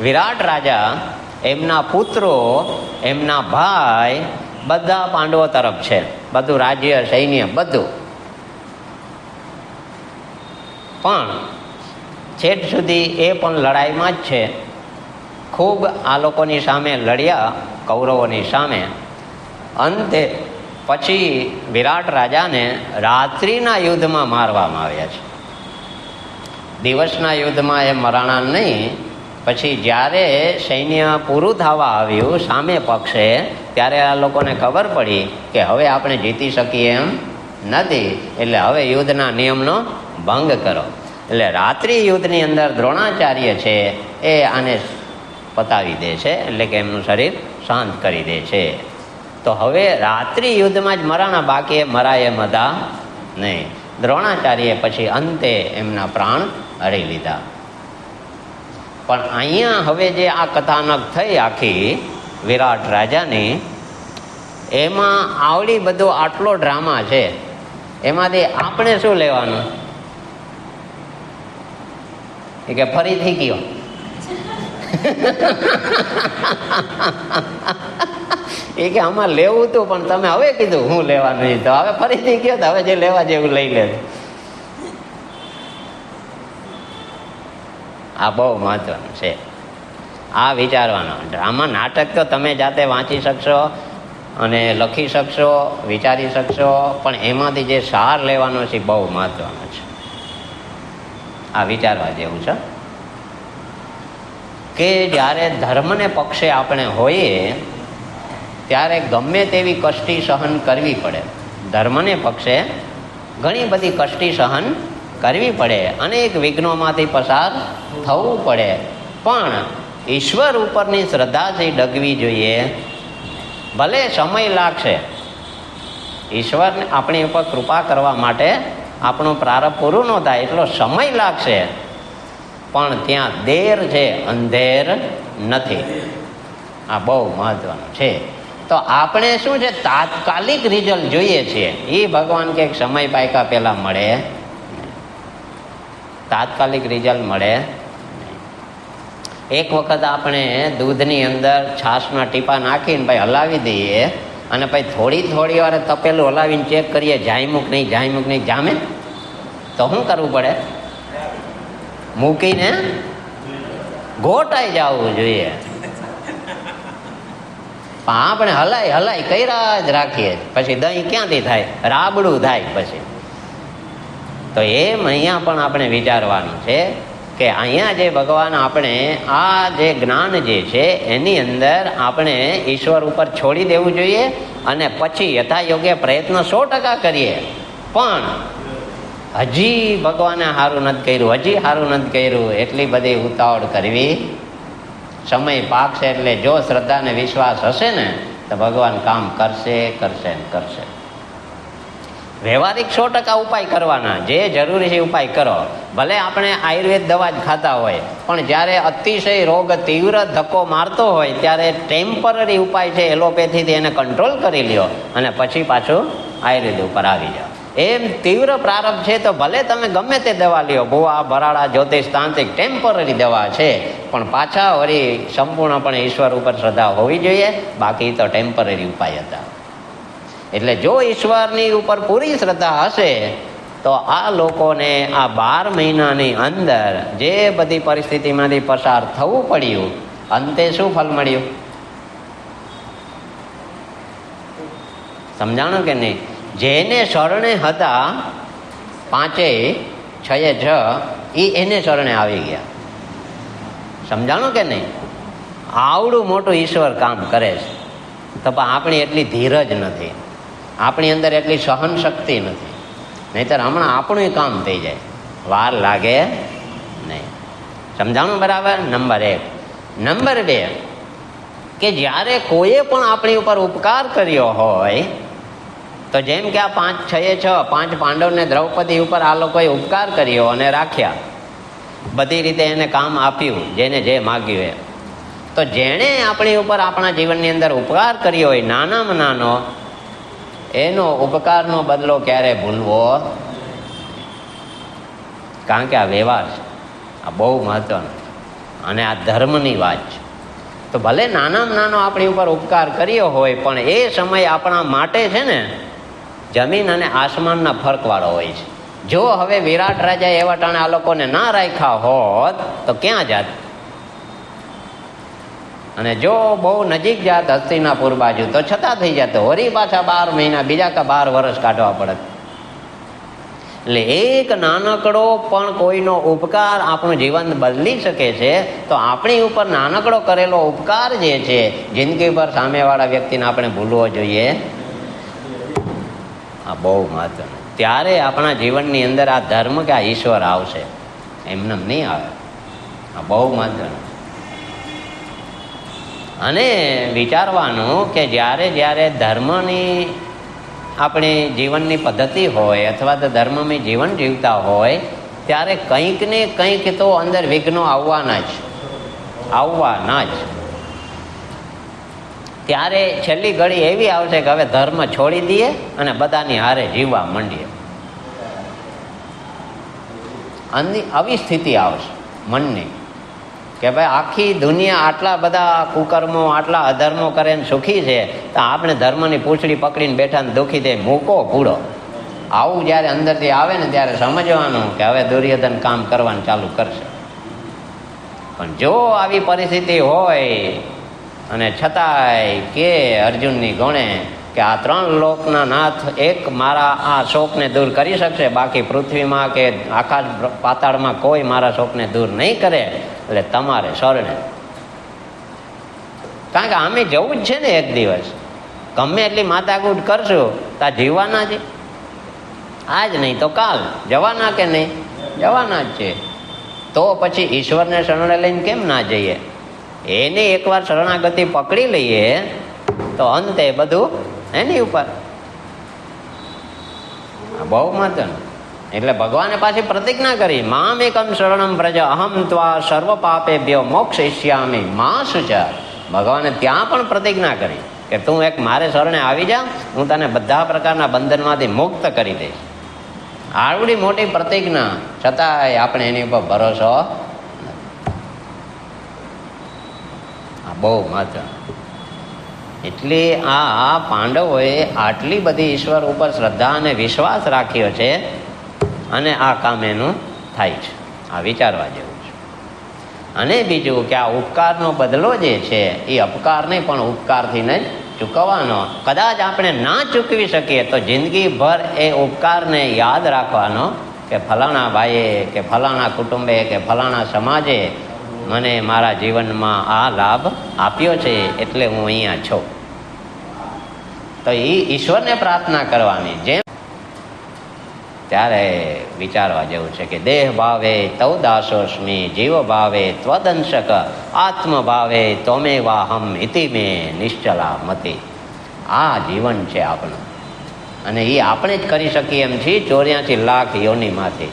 વિરાટ રાજા, એમના પુત્રો, એમના ભાઈ બધા પાંડવો તરફ છે, બધું રાજ્ય, સૈન્ય બધું. પણ છેટ સુધી એ પણ લડાઈમાં જ છે. ખૂબ આ લોકોની સામે લડ્યા, કૌરવોની સામે. અંતે પછી વિરાટ રાજાને રાત્રિના યુદ્ધમાં મારવામાં આવ્યા છે. દિવસના યુદ્ધમાં એ મરાણા નહીં, પછી જ્યારે સૈન્ય પૂરું થવા આવ્યું સામે પક્ષે, ત્યારે આ લોકોને ખબર પડી કે હવે આપણે જીતી શકીએ એમ નથી, એટલે હવે યુદ્ધના નિયમનો ભંગ કરો. એટલે રાત્રિ યુદ્ધની અંદર દ્રોણાચાર્ય છે એ આને પતાવી દે છે, એટલે કે એમનું શરીર શાંત કરી દે છે. તો હવે રાત્રિ યુદ્ધમાં જ મરાણા, બાકી મરાય એમ હતા નહીં. દ્રોણાચાર્ય પછી અંતે એમના પ્રાણ હરી લીધા. પણ અહીંયા હવે જે આ કથાનક થઈ આખી વિરાટ રાજાની, એમાં આવડી બધો આટલો ડ્રામા છે, એમાંથી આપણે શું લેવાનું? એ કે ફરીથી કયો. એ કે આમાં લેવું હતું પણ તમે હવે કીધું હું લેવાનું, તો હવે ફરીથી કયો, તો હવે જે લેવા જેવું લઈ લે. આ બહુ મહત્વનું છે, આ વિચારવાનો. ડ્રામા નાટક તો તમે જાતે વાંચી શકશો અને લખી શકશો, વિચારી શકશો, પણ એમાંથી જે સાર લેવાનો છે બહુ મહત્વનો છે. આ વિચારવા જેવું છે કે જ્યારે ધર્મને પક્ષે આપણે હોઈએ ત્યારે ગમે તેવી કષ્ટી સહન કરવી પડે. ધર્મને પક્ષે ઘણી બધી કષ્ટી સહન કરવી પડે, અનેક વિઘ્નોમાંથી પસાર થવું પડે, પણ ઈશ્વર ઉપરની શ્રદ્ધાથી ડગવી જોઈએ. ભલે સમય લાગશે, ઈશ્વરને આપણી ઉપર કૃપા કરવા માટે આપણો પ્રારબ્ધ પૂરું ન થાય એટલો સમય લાગશે, પણ ત્યાં દેર છે, અંધેર નથી. આ બહુ મહત્વનું છે. તો આપણે શું છે, તાત્કાલિક રિઝલ્ટ જોઈએ છીએ. એ ભગવાન કે સમય પાયકા પહેલા મળે, તાત્કાલિક રિઝલ્ટ મળે. એક વખત આપણે દૂધની અંદર છાશના ટીપા નાખીને ભાઈ હલાવી દઈએ અને પછી થોડી વાર તપેલું હલાવીને ચેક કરીએ જાયમુક નહીં જામે, તો શું કરવું પડે? મૂકીને ગોટાઈ જવું જોઈએ. આપણે હલાઈ કર્યા જ રાખીએ, પછી દહીં ક્યાંથી થાય? રાબડું થાય પછી. તો એમ અહીંયા પણ આપણે વિચારવાનું છે કે અહીંયા જે ભગવાન આપણે આ જે જ્ઞાન જે છે એની અંદર આપણે ઈશ્વર ઉપર છોડી દેવું જોઈએ અને પછી યથાયોગ્ય પ્રયત્ન 100% કરીએ. પણ હજી ભગવાને સારું નથી કર્યું, એટલી બધી ઉતાવળ કરવી. સમય પાકશે એટલે જો શ્રદ્ધા અને વિશ્વાસ હશે ને તો ભગવાન કામ કરશે. વ્યવહારિક 100% ઉપાય કરવાના, જે જરૂરી છે ઉપાય કરો. ભલે આપણે આયુર્વેદ દવા જ ખાતા હોય, પણ જ્યારે અતિશય રોગ તીવ્ર ધક્કો મારતો હોય ત્યારે ટેમ્પરરી ઉપાય છે એલોપેથીથી એને કંટ્રોલ કરી લ્યો અને પછી પાછું આયુર્વેદ ઉપર આવી જાઓ. એમ તીવ્ર પ્રારબ્ધ છે તો ભલે તમે ગમે તે દવા લ્યો, ભુવા, ભરાડા, જ્યોતિષ, તાંત્રિક, ટેમ્પરરી દવા છે, પણ પાછા વળી સંપૂર્ણપણે ઈશ્વર ઉપર શ્રદ્ધા હોવી જોઈએ. બાકી તો ટેમ્પરરી ઉપાય હતા. એટલે જો ઈશ્વરની ઉપર પૂરી શ્રદ્ધા હશે તો આ લોકોને આ 12 મહિનાની અંદર જે બધી પરિસ્થિતિમાંથી પસાર થવું પડ્યું, અંતે શું ફળ મળ્યું? સમજાણું કે નહીં? જેને શરણે હતા 5 6 6 એને શરણે આવી ગયા. સમજાણું કે નહીં? આવડું મોટું ઈશ્વર કામ કરે છે, તો પણ આપણી એટલી ધીરજ નથી, આપણી અંદર એટલી સહન શક્તિ નથી. નહીંતર હમણાં આપણું કામ થઈ જાય, વાર લાગે નહીં. સમજાણું બરાબર? નંબર 1. નંબર 2 કે જ્યારે કોઈએ પણ આપણી ઉપર ઉપકાર કર્યો હોય, તો જેમ કે આ 5 6 6 5 પાંડવને દ્રૌપદી ઉપર આ લોકોએ ઉપકાર કર્યો અને રાખ્યા, બધી રીતે એને કામ આપ્યું જેને જે માગ્યું એ. તો જેણે આપણી ઉપર આપણા જીવનની અંદર ઉપકાર કર્યો હોય નાનામાં નાનો, એનો ઉપકારનો બદલો ક્યારે ભૂલવો? કારણ કે આ વ્યવહાર છે, આ બહુ મહત્વનો અને આ ધર્મની વાત છે. તો ભલે નાનામાં નાનો આપણી ઉપર ઉપકાર કર્યો હોય, પણ એ સમય આપણા માટે છે ને જમીન અને આસમાનના ફરકવાળો હોય છે. જો હવે વિરાટ રાજાએ એવા ટાણે આ લોકોને ના રાખ્યા હોત તો ક્યાં જાત? અને જો બહુ નજીક જાત હસ્તિનાપુર બાજુ તો છતાં થઈ જતો, વળી પાછા 12 મહિના બીજા 12 વર્ષ કાઢવા પડત. એટલે એક નાનકડો પણ કોઈનો ઉપકાર આપણું જીવન બદલી શકે છે. તો આપણી ઉપર નાનકડો કરેલો ઉપકાર જે છે જિંદગી પર સામેવાળા વ્યક્તિને આપણે ભૂલવો જોઈએ. આ બહુ મહત્વનું. ત્યારે આપણા જીવનની અંદર આ ધર્મ કે આ ઈશ્વર આવશે, એમને નહીં આવે. આ બહુ મહત્વનું. અને વિચારવાનું કે જ્યારે જ્યારે ધર્મની આપણી જીવનની પદ્ધતિ હોય અથવા તો ધર્મમય જીવન જીવતા હોય ત્યારે કંઈક ને કંઈક તો અંદર વિઘ્નો આવવાના જ. ત્યારે છેલ્લી ઘડી એવી આવશે કે હવે ધર્મ છોડી દઈએ અને બધાની હારે જીવવા માંડીએ. આવી સ્થિતિ આવશે મનની કે ભાઈ આખી દુનિયા આટલા બધા કુકર્મો આટલા અધર્મો કરે ને સુખી છે, તો આપણે ધર્મની પૂંછડી પકડીને બેઠા ને દુઃખી થઈ મૂકો પૂડો. આવું જ્યારે અંદરથી આવે ને ત્યારે સમજવાનું કે હવે દુર્યોધન કામ કરવાનું ચાલુ કરશે. પણ જો આવી પરિસ્થિતિ હોય અને છતાંય કે અર્જુનની ગણે કે આ 3 લોકના નાથ એક મારા આ શોકને દૂર કરી શકશે, બાકી પૃથ્વીમાં કે આકાશ પાતાળમાં કોઈ મારા શોકને દૂર નહીં કરે, એટલે તમારે શરણે. કારણ કે આમે જવું જ છે ને એક દિવસ. ગમે એટલી માથાકૂટ કરશું તો જીવવાના છે. આજ નહીં તો કાલ જવાના કે નહીં? જવાના જ છે. તો પછી ઈશ્વરને શરણે લઈને કેમ ના જઈએ? એને એકવાર શરણાગતિ પકડી લઈએ તો અંતે બધું એની ઉપર. બહુ મહત્વનું. એટલે ભગવાને પાછી પ્રતિજ્ઞા કરી, મામ એકમ શરણમ વ્રજ અહમ ત્વા સર્વ પાપેભ્યો મોક્ષયિષ્યામિ મા શુચા. ભગવાને ત્યાં પણ પ્રતિજ્ઞા કરી કે તું એક મારે શરણે આવી જા, હું તને બધા પ્રકારના બંધનમાંથી મુક્ત કરી દઈશ. આવડી મોટી પ્રતિજ્ઞા છતાંય આપણે એની ઉપર ભરોસો. આ બહુ મહત્વ. એટલે આ પાંડવોએ આટલી બધી ઈશ્વર ઉપર શ્રદ્ધા અને વિશ્વાસ રાખ્યો છે અને આ કામ એનું થાય છે. આ વિચારવા જેવું છે. અને બીજું કે આ ઉપકારનો બદલો જે છે એ અપકારને પણ ઉપકારથી જ ચૂકવવાનો. કદાચ આપણે ના ચૂકવી શકીએ તો જિંદગીભર એ ઉપકારને યાદ રાખવાનો કે ફલાણા ભાઈએ કે ફલાણા કુટુંબે કે ફલાણા સમાજે મને મારા જીવનમાં આ લાભ આપ્યો છે, એટલે હું અહીંયા છું. તો એ ઈશ્વરને પ્રાર્થના કરવાની. જેમ ત્યારે વિચારવા જેવું છે કે દેહ ભાવે તૌ દાસોસ્મિ, જીવ ભાવે ત્વદંશક, આત્મ ભાવે ત્વમેવાહમ ઇતિ મે નિશ્ચલા મતિ. આ જીવન છે આપણું અને એ આપણે જ કરી શકીએ એમ છીએ 84 લાખ યોનિમાંથી.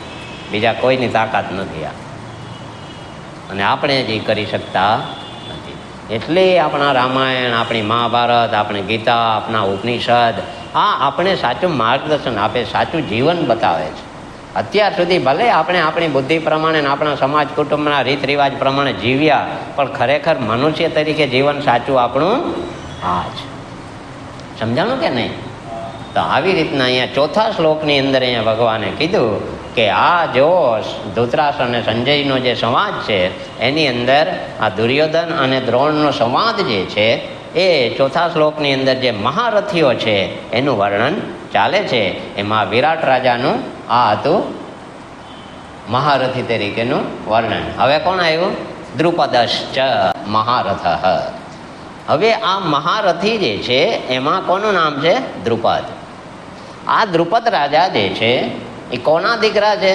બીજા કોઈની તાકાત નથી આ, અને આપણે જ એ કરી શકતા નથી. એટલે આપણા રામાયણ, આપણી મહાભારત, આપણી ગીતા, આપણા ઉપનિષદ આ આપણે સાચું માર્ગદર્શન આપે, સાચું જીવન બતાવે છે. અત્યાર સુધી ભલે આપણે આપણી બુદ્ધિ પ્રમાણે આપણા સમાજ કુટુંબના રીત રિવાજ પ્રમાણે જીવ્યા, પણ ખરેખર મનુષ્ય તરીકે જીવન સાચું આપણું આ જ. સમજાણું કે નહીં? તો આવી રીતના અહીંયા 4થા શ્લોકની અંદર અહીંયા ભગવાને કીધું કે આ જો ધૃતરાષ્ટ્ર અને સંજયનો જે સંવાદ છે એની અંદર આ દુર્યોધન અને દ્રોણનો સંવાદ જે છે એ 4થા શ્લોકની અંદર જે મહારથીઓ છે એનું વર્ણન ચાલે છે. એમાં વિરાટ રાજાનું આ હતું મહારથી તરીકેનું વર્ણન. હવે કોણ આવ્યું? દ્રુપદશ્ચ મહારથ. હવે આ મહારથી જે છે એમાં કોનું નામ છે? દ્રુપદ. આ દ્રુપદ રાજા જે છે એ કોના દીકરા છે?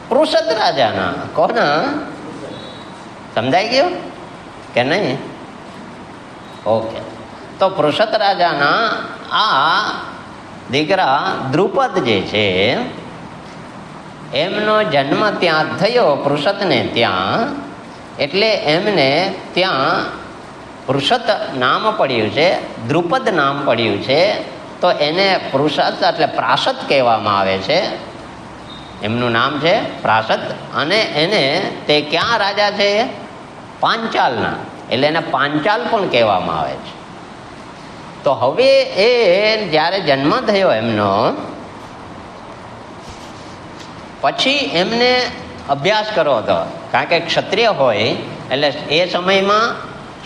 પૃષદ રાજાના. કોના? સમજાઈ ગયું કે નહીં? ઓકે. તો પૃષદ રાજાના આ દીકરા દ્રુપદ જે છે એમનો જન્મ ત્યાં થયો, પૃષદને ત્યાં. એટલે એમને ત્યાં પૃષદ નામ પડ્યું છે, દ્રુપદ નામ પડ્યું છે. તો એને પૃષદ એટલે પ્રાસદ કહેવામાં આવે છે. એમનું નામ છે પ્રાસદ. અને એને તે ક્યાં રાજા છે? પાંચાલના. એટલે એને પાંચાલ પણ કહેવામાં આવે છે. તો હવે એ જ્યારે જન્મ થયો એમનો, પછી એમને અભ્યાસ કરવો હતો. કારણ કે ક્ષત્રિય હોય એટલે એ સમયમાં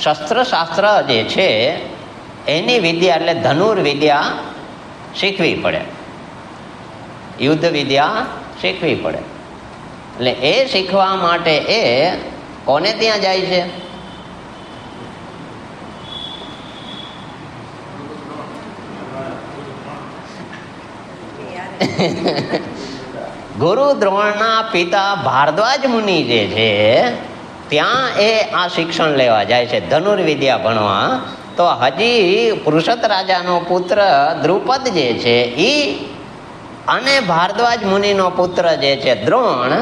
શસ્ત્રશાસ્ત્ર જે છે એની વિદ્યા એટલે ધનુર્વિદ્યા શીખવી પડે. યુદ્ધ વિદ્યા શીખવી પડે. એટલે એ શીખવા માટે એ કોને ત્યાં જાય છે? ગુરુ દ્રોણના પિતા ભારદ્વાજ મુનિ જે છે ત્યાં એ આ શિક્ષણ લેવા જાય છે, ધનુર્વિદ્યા ભણવા. તો હજી પૃષત રાજાનો પુત્ર દ્રુપદ જે છે એ અને ભારદ્વાજ મુનિનો પુત્ર જે છે દ્રોણ,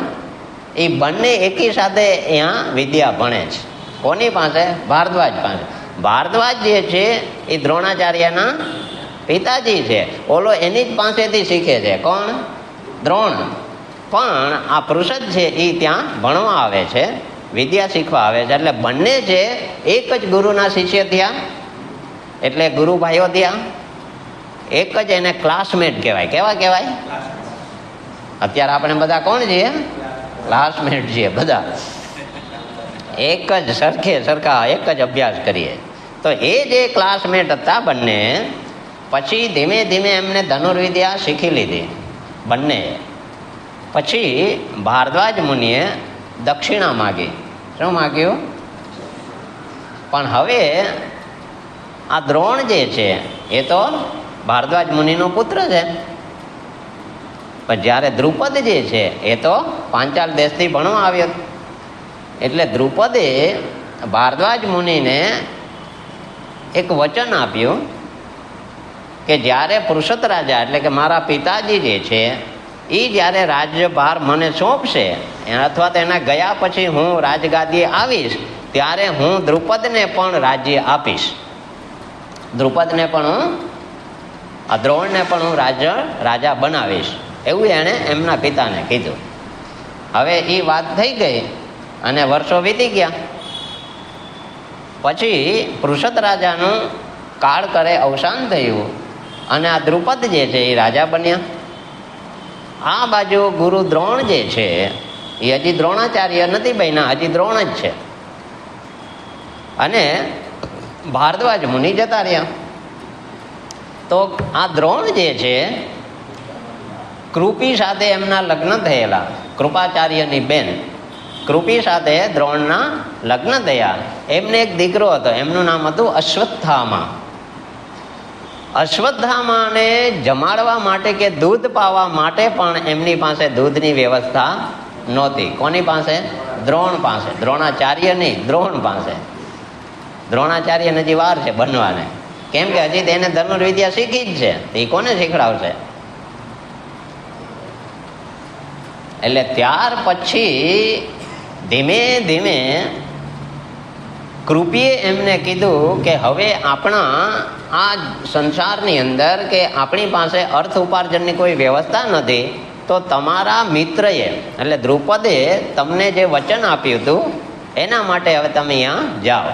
એ બંને એકી સાથે અહીંયા વિદ્યા ભણે છે. કોની પાસે? ભારદ્વાજ પાસે. ભારદ્વાજ જે છે એ દ્રોણાચાર્યના પિતાજી છે. ઓલો એની જ પાસેથી શીખે છે. કોણ? દ્રોણ. પણ આ પૃષદ છે એ ત્યાં ભણવા આવે છે, વિદ્યા શીખવા આવે છે. એટલે બંને છે એક જ ગુરુના શિષ્ય થયા, એટલે ગુરુભાઈઓ થયા. એક જ એને ક્લાસમેટ કહેવાય. કેવા કહેવાય? અત્યારે આપણે બધા કોણ છીએ? ક્લાસમેટ છીએ બધા. એક જ સરખા એક જ અભ્યાસ કરીએ. તો એ જે ક્લાસમેટ હતા બંને, પછી ધીમે ધીમે એમને ધનુર્વિદ્યા શીખી લીધી બંને. પછી ભારદ્વાજ મુનિએ દક્ષિણા માગી. શું માગ્યું? પણ હવે આ દ્રોણ જે છે એ તો ભારદ્વાજ મુનિનો પુત્ર છે. પણ જ્યારે દ્રુપદ જે છે એ તો પાંચાલ દેશથી ભણવા આવ્યો, એટલે દ્રુપદે ભારદ્વાજ મુનિને એક વચન આપ્યું કે જ્યારે પૃષત રાજા એટલે કે મારા પિતાજી જે છે એ જ્યારે રાજ્યભાર મને સોંપશે અથવા તો એના ગયા પછી હું રાજગાદીએ આવીશ, ત્યારે હું દ્રુપદને પણ રાજ્ય આપીશ. દ્રુપદને પણ હું, આ દ્રોણને પણ હું રાજા બનાવીશ, એવું એણે એમના પિતાને કીધું. હવે એ વાત થઈ ગઈ અને વર્ષો વીતી ગયા. પછી પૃષત રાજાનું કાળ કરે અવસાન થયું અને આ દ્રુપદ જે છે એ રાજા બન્યા. આ બાજુ ગુરુ દ્રોણ જે છે એ હજી દ્રોણાચાર્ય નથી બન્યા, હજી દ્રોણ જ છે. અને ભારદ્વાજ મુનિ જતા રહ્યા. તો આ દ્રોણ જે છે કૃપી સાથે એમના લગ્ન થયેલા. કૃપાચાર્યની બેન કૃપી સાથે દ્રોણના લગ્ન થયા. એમને એક દીકરો હતો, એમનું નામ હતું અશ્વત્થામા. અશ્વત્થામાને જમાડવા માટે કે દૂધ પાવા માટે પણ એમની પાસે દૂધની વ્યવસ્થા નહોતી. કોની પાસે? દ્રોણ પાસે. દ્રોણાચાર્ય નહીં, દ્રોણ પાસે. દ્રોણાચાર્યને હજી વાર છે બનવાને, કેમ કે હજી તેને ધનુર્વિદ્યા શીખી જ છે. એ કોને શીખડાવશે? એટલે ત્યાર પછી ધીમે ધીમે કૃપીએ એમને કીધું કે હવે આપણા આ સંસારની અંદર કે આપણી પાસે અર્થ ઉપાર્જનની કોઈ વ્યવસ્થા નથી, તો તમારા મિત્રએ એટલે દ્રુપદે તમને જે વચન આપ્યું હતું એના માટે હવે તમે અહીંયા જાઓ.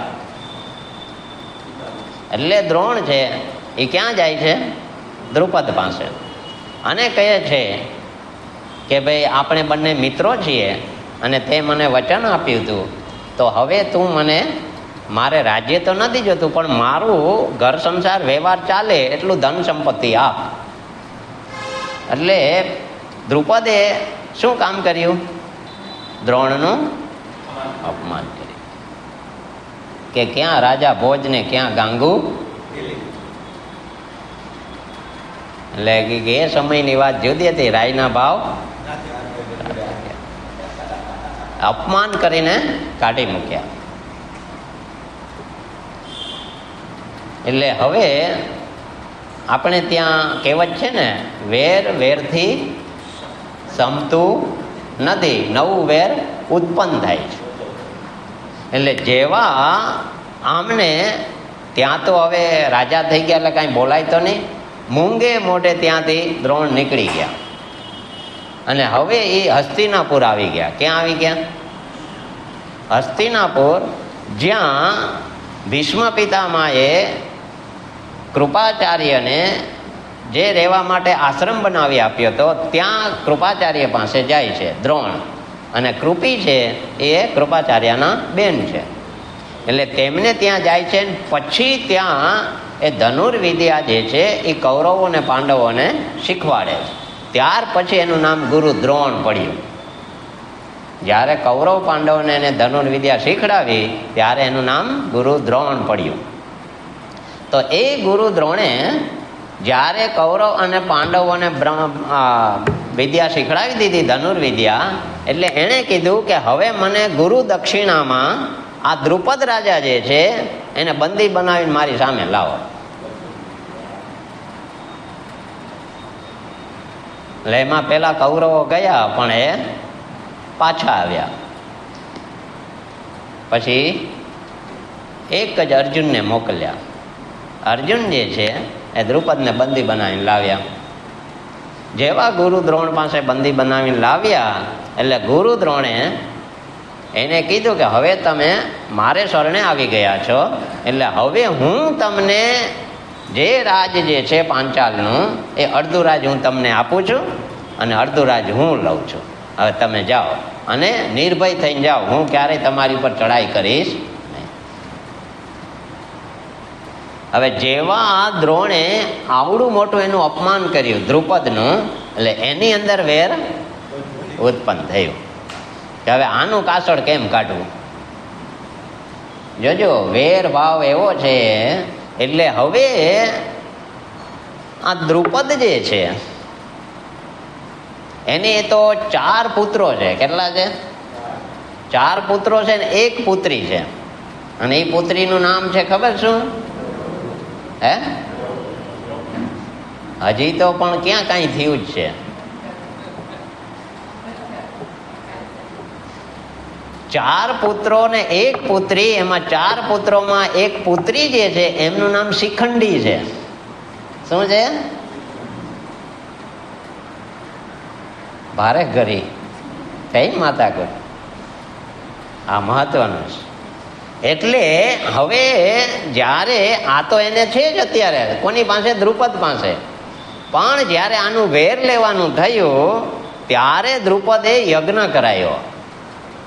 એટલે દ્રોણ છે એ ક્યાં જાય છે? દ્રુપદ પાસે. અને કહે છે કે ભાઈ આપણે બંને મિત્રો છીએ અને તે મને વચન આપ્યું હતું, તો હવે તું મને, મારે રાજ્ય તો નથી જોતું પણ મારું ઘર સંસાર વ્યવહાર ચાલે એટલું ધન સંપત્તિ આપ. એટલે દ્રુપદે શું કામ કર્યું? દ્રોણનું અપમાન કર્યું. કે ક્યાં રાજા ભોજ ને ક્યાં ગાંગુ. એટલે કે એ સમયની વાત જુદી હતી. રાયના ભાવ અપમાન કરીને કાઢી મૂક્યા. એટલે હવે આપણે ત્યાં કહેવત છે ને, વેર વેરથી સમતું નથી, નવું વેર ઉત્પન્ન થાય છે. એટલે જેવા આમને ત્યાં તો હવે રાજા થઈ ગયા એટલે કાંઈ બોલાય તો નહીં, મૂંગે મોઢે ત્યાંથી દ્રોણ નીકળી ગયા અને હવે એ હસ્તિનાપુર આવી ગયા. ક્યાં આવી ગયા? હસ્તિનાપુર, જ્યાં ભીષ્મ પિતામહે કૃપાચાર્યને જે રહેવા માટે આશ્રમ બનાવી આપ્યો હતો, ત્યાં કૃપાચાર્ય પાસે જાય છે દ્રોણ. અને કૃપી છે એ કૃપાચાર્યના બેન છે. એટલે તેમને ત્યાં જાય છે. પછી ત્યાં એ ધનુર્વિદ્યા જે છે એ કૌરવો અને પાંડવોને શીખવાડે છે. ત્યાર પછી એનું નામ ગુરુ દ્રોણ પડ્યું. જ્યારે કૌરવ પાંડવોને એને ધનુર્વિદ્યા શીખડાવી ત્યારે એનું નામ ગુરુ દ્રોણ પડ્યું. તો એ ગુરુ દ્રોણે જ્યારે કૌરવ અને પાંડવોને વિદ્યા શીખડાવી દીધી ધનુર્વિદ્યા, એટલે એણે કીધું કે હવે મને ગુરુ દક્ષિણામાં આ દ્રુપદ રાજા જે છે એને બંદી બનાવીને મારી સામે લાવો. એટલે એમાં પેલા કૌરવો ગયા પણ એ પાછા આવ્યા. પછી એક જ અર્જુનને મોકલ્યા. અર્જુન જે છે એ દ્રુપદને બંદી બનાવીને લાવ્યા. જેવા ગુરુ દ્રોણ પાસે બંદી બનાવીને લાવ્યા એટલે ગુરુ દ્રોણે એને કીધું કે હવે તમે મારે શરણે આવી ગયા છો, એટલે હવે હું તમને જે રાજ જે છે પાંચાલનું એ અડધું રાજ હું તમને આપું છું અને અડધું રાજ હું લઉં છું. હવે તમે જાઓ અને નિર્ભય થઈને જાઓ, હું ક્યારેય તમારી પર ચડાઈ કરીશ નહીં. હવે જેવા આ દ્રોણે આવડું મોટું એનું અપમાન કર્યું દ્રુપદનું, એટલે એની અંદર વેર ઉત્પન્ન થયું કે હવે આનું કાસળ કેમ કાઢવું. જોજો વેર ભાવ એવો છે. એટલે હવે આ દ્રુપદ જે છે એને તો 4 પુત્રો છે. કેટલા છે? 4 પુત્રો છે ને 1 પુત્રી છે. અને એ પુત્રીનું નામ છે ખબર શું? હે, હજી તો પણ ક્યાં કાંઈ થયું જ છે. 4 પુત્રો ને 1 પુત્રી. એમાં 4 પુત્રોમાં 1 પુત્રી જે છે એમનું નામ શિખંડી છે. શું છે? ભારે ઘરી થઈ માતા કર. આ મહત્વનું છે. એટલે હવે જ્યારે આ તો એને છે જ અત્યારે કોની પાસે? દ્રુપદ પાસે. પણ જ્યારે આનું વેર લેવાનું થયું ત્યારે દ્રુપદે યજ્ઞ કરાયો,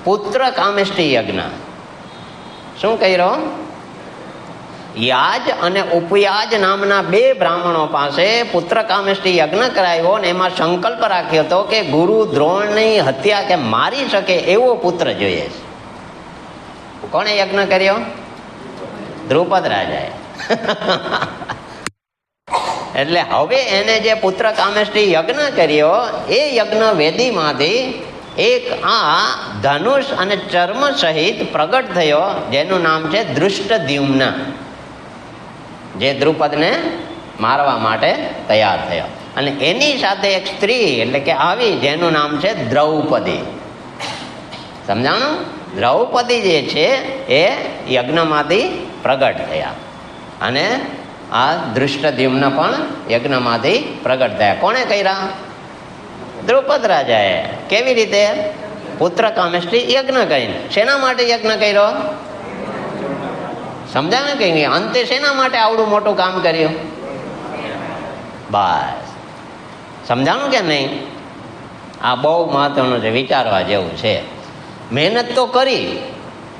પુત્ર કામેષ્ટી યજ્ઞ. શું કર્યો? યાજ અને ઉપયાજ નામના 2 બ્રાહ્મણો પાસે પુત્ર કામેષ્ટી યજ્ઞ કરાયો અને એમાં સંકલ્પ રાખ્યો હતો કે ગુરુ દ્રોણની હત્યા કે મારી શકે એવો પુત્ર જોઈએ છે. કોણે યજ્ઞ કર્યો? દ્રુપદ રાજાએ. એટલે હવે એને જે પુત્ર કામેષ્ટી યજ્ઞ કર્યો એ યજ્ઞ વેદીમાંથી એક આ ધનુષ અને ચર્મ સહિત પ્રગટ થયો, જેનું નામ છે દૃષ્ટદ્યુમ્ન, જે દ્રુપદને મારવા માટે તૈયાર થયો. અને એની સાથે એક સ્ત્રી એટલે કે આવી જેનું નામ છે દ્રૌપદી. સમજાણું? દ્રૌપદી જે છે એ યજ્ઞમાંથી પ્રગટ થયા અને આ દૃષ્ટદ્યુમ્ન પણ યજ્ઞમાંથી પ્રગટ થયા. કોણે કર્યા? દ્રુપદ રાજાએ. કેવી રીતે? પુત્ર કામેષ્ટી યજ્ઞ કરીને. શેના માટે યજ્ઞ કર્યો? સમજાય ને કઈ નહીં. અંતે શેના માટે આવડું મોટું કામ કર્યું? બસ સમજાણું કે નહીં? આ બહુ મહત્વનું છે, વિચારવા જેવું છે. મહેનત તો કરી,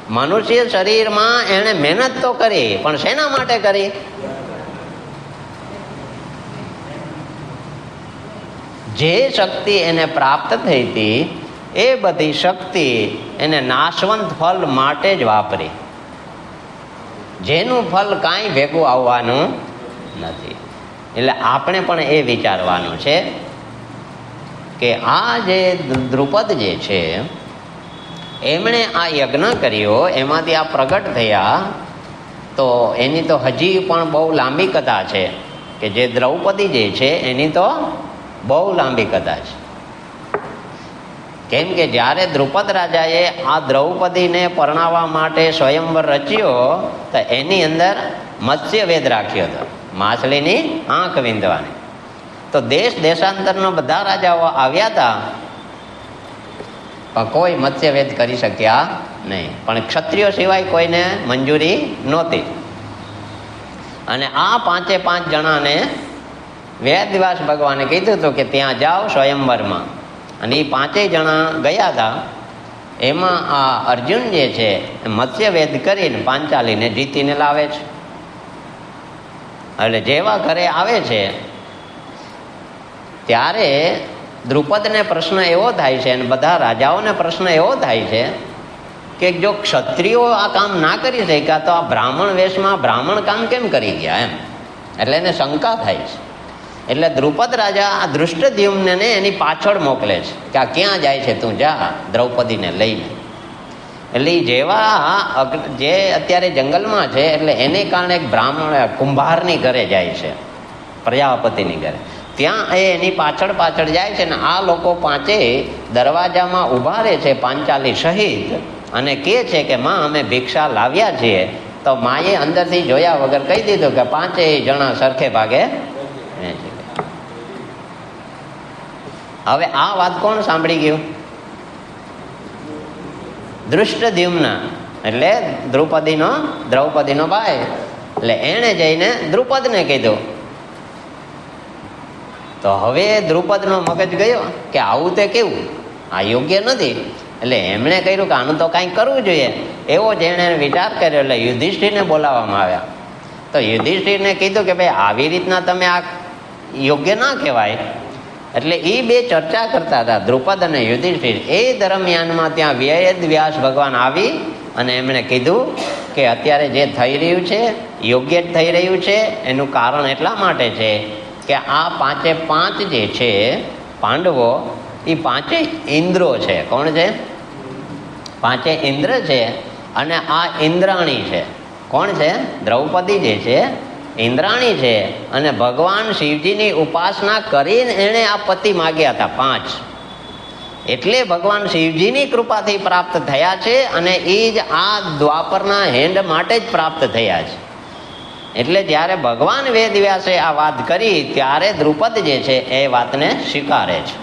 મનુષ્ય શરીરમાં એણે મહેનત તો કરી, પણ શેના માટે કરી? જે શક્તિ એને પ્રાપ્ત થઈ હતી એ બધી શક્તિ એને નાશવંત ફળ માટે જ વાપરી, જેનું ફળ કાંઈ ભેગું આવવાનું નથી. એટલે આપણે પણ એ વિચારવાનું છે કે આ જે દ્રુપદ જે છે એમણે આ યજ્ઞ કર્યો, એમાંથી આ પ્રગટ થયા, તો એની તો હજી પણ બહુ લાંબી કથા છે કે જે દ્રૌપદી જે છે એની તો બહુ લાંબી કથા છે. કેમ કે જ્યારે દ્રુપદ રાજાએ આ દ્રૌપદીને પરણાવવા માટે સ્વયંવર રચ્યો તો એની અંદર મત્સ્યવેદ રાખ્યો હતો, માછલીની આંખ વીંધવાની. તો દેશ દેશાંતરના બધા રાજાઓ આવ્યા હતા પણ કોઈ મત્સ્યવેદ કરી શક્યા નહીં. પણ ક્ષત્રિયો સિવાય કોઈને મંજૂરી નહોતી. અને આ 5 જણાને વેદવ્યાસ ભગવાને કીધું હતું કે ત્યાં જાઓ સ્વયંવરમાં. અને એ 5 જણા ગયા હતા. એમાં આ અર્જુન જે છે એ મત્સ્યવેદ કરીને પાંચાલીને જીતીને લાવે છે. એટલે જેવા ઘરે આવે છે ત્યારે દ્રુપદને પ્રશ્ન એવો થાય છે અને બધા રાજાઓને પ્રશ્ન એવો થાય છે કે જો ક્ષત્રિયો આ કામ ના કરી શક્યા તો આ બ્રાહ્મણ વેશમાં બ્રાહ્મણ કામ કેમ કરી ગયા એમ, એટલે એને શંકા થાય છે. એટલે દ્રુપદ રાજા આ ધૃષ્ટદ્યુમ્નને એની પાછળ મોકલે છે કે આ ક્યાં જાય છે, તું જા દ્રૌપદીને લઈને. એટલે જેવા જે અત્યારે જંગલમાં છે એટલે એને કારણે એક બ્રાહ્મણ કુંભારની ઘરે જાય છે, પ્રજાપતિની ઘરે. ત્યાં એની પાછળ પાછળ જાય છે ને આ લોકો પાંચેય દરવાજામાં ઊભા રહે છે પાંચાલી સહિત અને કહે છે કે માં અમે ભિક્ષા લાવ્યા છીએ. તો માએ અંદરથી જોયા વગર કહી દીધું કે પાંચેય જણા સરખે ભાગે. હવે આ વાત કોણ સાંભળી ગયું? ધૃષ્ટદ્યુમ્ન એટલે દ્રૌપદીનો ભાઈ. એટલે એણે જઈને દ્રુપદને કીધું. તો હવે દ્રુપદનો મગજ ગયો કે આવું તે કેવું, આ યોગ્ય નથી. એટલે એમણે કહ્યું કે આનું તો કાંઈક કરવું જોઈએ. એવો જ એણે વિચાર કર્યો. એટલે યુધિષ્ઠિરને બોલાવવામાં આવ્યા. તો યુધિષ્ઠિરને કીધું કે ભાઈ આવી રીતના તમે આ યોગ્ય ના કહેવાય. એટલે એ બે ચર્ચા કરતા હતા, દ્રુપદ અને યુધિષ્ઠિર. એ દરમિયાનમાં ત્યાં વેદ વ્યાસ ભગવાન આવી અને એમણે કીધું કે અત્યારે જે થઈ રહ્યું છે યોગ્ય જ થઈ રહ્યું છે. એનું કારણ એટલા માટે છે કે આ પાંચે પાંચ જે છે પાંડવો એ પાંચે ઇન્દ્રો છે. કોણ છે? પાંચે ઇન્દ્ર છે. અને આ ઇન્દ્રાણી છે. કોણ છે? દ્રૌપદી જે છે ઇન્દ્રાણી છે. અને ભગવાન શિવજીની ઉપાસના કરીને એણે આ પતિ માગ્યા હતા પાંચ. એટલે ભગવાન શિવજીની કૃપાથી પ્રાપ્ત થયા છે અને એ જ આ દ્વાપરના હેન્ડ માટે જ પ્રાપ્ત થયા છે. એટલે જ્યારે ભગવાન વેદવ્યાસે આ વાત કરી ત્યારે દ્રુપદ જે છે એ વાતને સ્વીકારે છે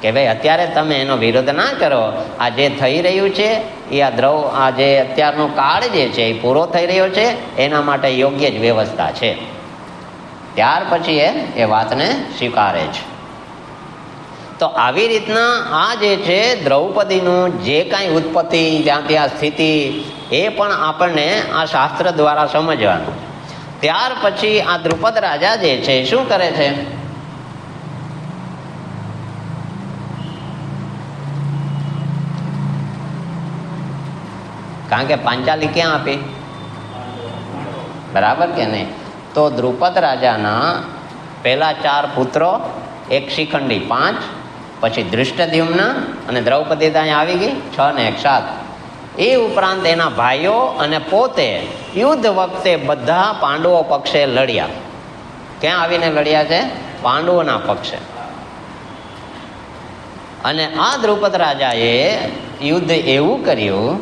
કે ભાઈ અત્યારે તમે એનો વિરોધ ના કરો. આ જે થઈ રહ્યું છે એ આ જે અત્યારનો કાળ જે છે એ પૂરો થઈ રહ્યો છે, એના માટે યોગ્ય જ વ્યવસ્થા છે. ત્યાર પછી એ વાતને સ્વીકારે છે. તો આવી રીતના આ જે છે દ્રૌપદીનું જે કાંઈ ઉત્પત્તિ જ્યાં ત્યાં સ્થિતિ એ પણ આપણને આ શાસ્ત્ર દ્વારા સમજવાનું. ત્યાર પછી આ દ્રુપદ રાજા જે છે શું કરે છે? કારણ કે પાંચાલી ક્યાં આપી? બરાબર કે નહીં? તો દ્રુપદ રાજાના પહેલા 4 પુત્રો, એક શિખંડી 5, પછી ધૃષ્ટદ્યુમ્ન અને દ્રૌપદી ત્યાં આવી ગઈ 6 ને 1 7. એ ઉપરાંત એના ભાઈઓ અને પોતે યુદ્ધ વખતે બધા પાંડવો પક્ષે લડ્યા. ક્યાં આવીને લડ્યા છે? પાંડવોના પક્ષે. અને આ દ્રુપદ રાજાએ યુદ્ધ એવું કર્યું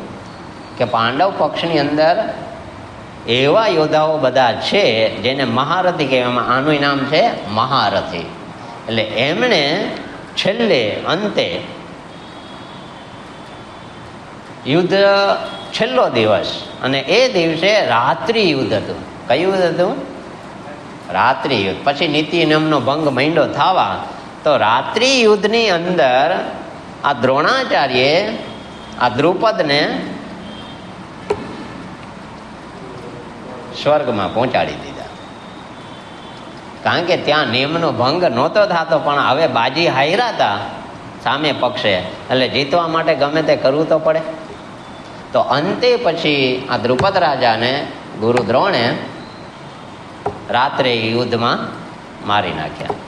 કે પાંડવ પક્ષની અંદર એવા યોદ્ધાઓ બધા છે જેને મહારથી કહેવામાં, આનું નામ છે મહારથી. એટલે એમણે છેલ્લે અંતે યુદ્ધ છેલ્લો દિવસ અને એ દિવસે રાત્રિ યુદ્ધ હતું. કયું યુદ્ધ હતું? રાત્રિ યુદ્ધ. પછી નીતિ નિયમનો ભંગ માંડ્યો થવા. તો રાત્રિ યુદ્ધની અંદર આ દ્રોણાચાર્યે આ દ્રુપદને સ્વર્ગમાં પહોંચાડી દીધા. કારણ કે ત્યાં નિયમનો ભંગ નહોતો થતો, પણ હવે બાજી હાર્યા હતા સામે પક્ષે, એટલે જીતવા માટે ગમે તે કરવું તો પડે. તો અંતે પછી આ દ્રુપદ રાજાને ગુરુ દ્રોણે રાત્રે યુદ્ધમાં મારી નાખ્યા.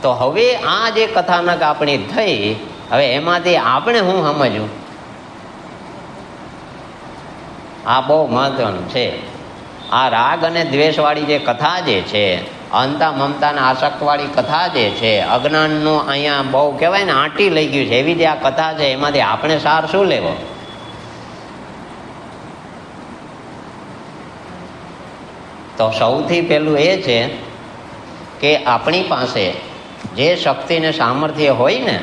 તો હવે આ જે કથાનક આપણી થઈ, હવે એમાંથી આપણે શું સમજવું? આ બહુ મહત્વનું છે. આ રાગ અને દ્વેષવાળી જે કથા જે છે, અંતા મમતાના આસક્તવાળી કથા જે છે, અજ્ઞાનનું અહીંયા બહુ કહેવાય ને આંટી લઈ ગયું છે, એવી જે આ કથા છે એમાંથી આપણે સાર શું લેવો? તો સૌથી પહેલું એ છે કે આપણી પાસે જે શક્તિ ને સામર્થ્ય હોય ને,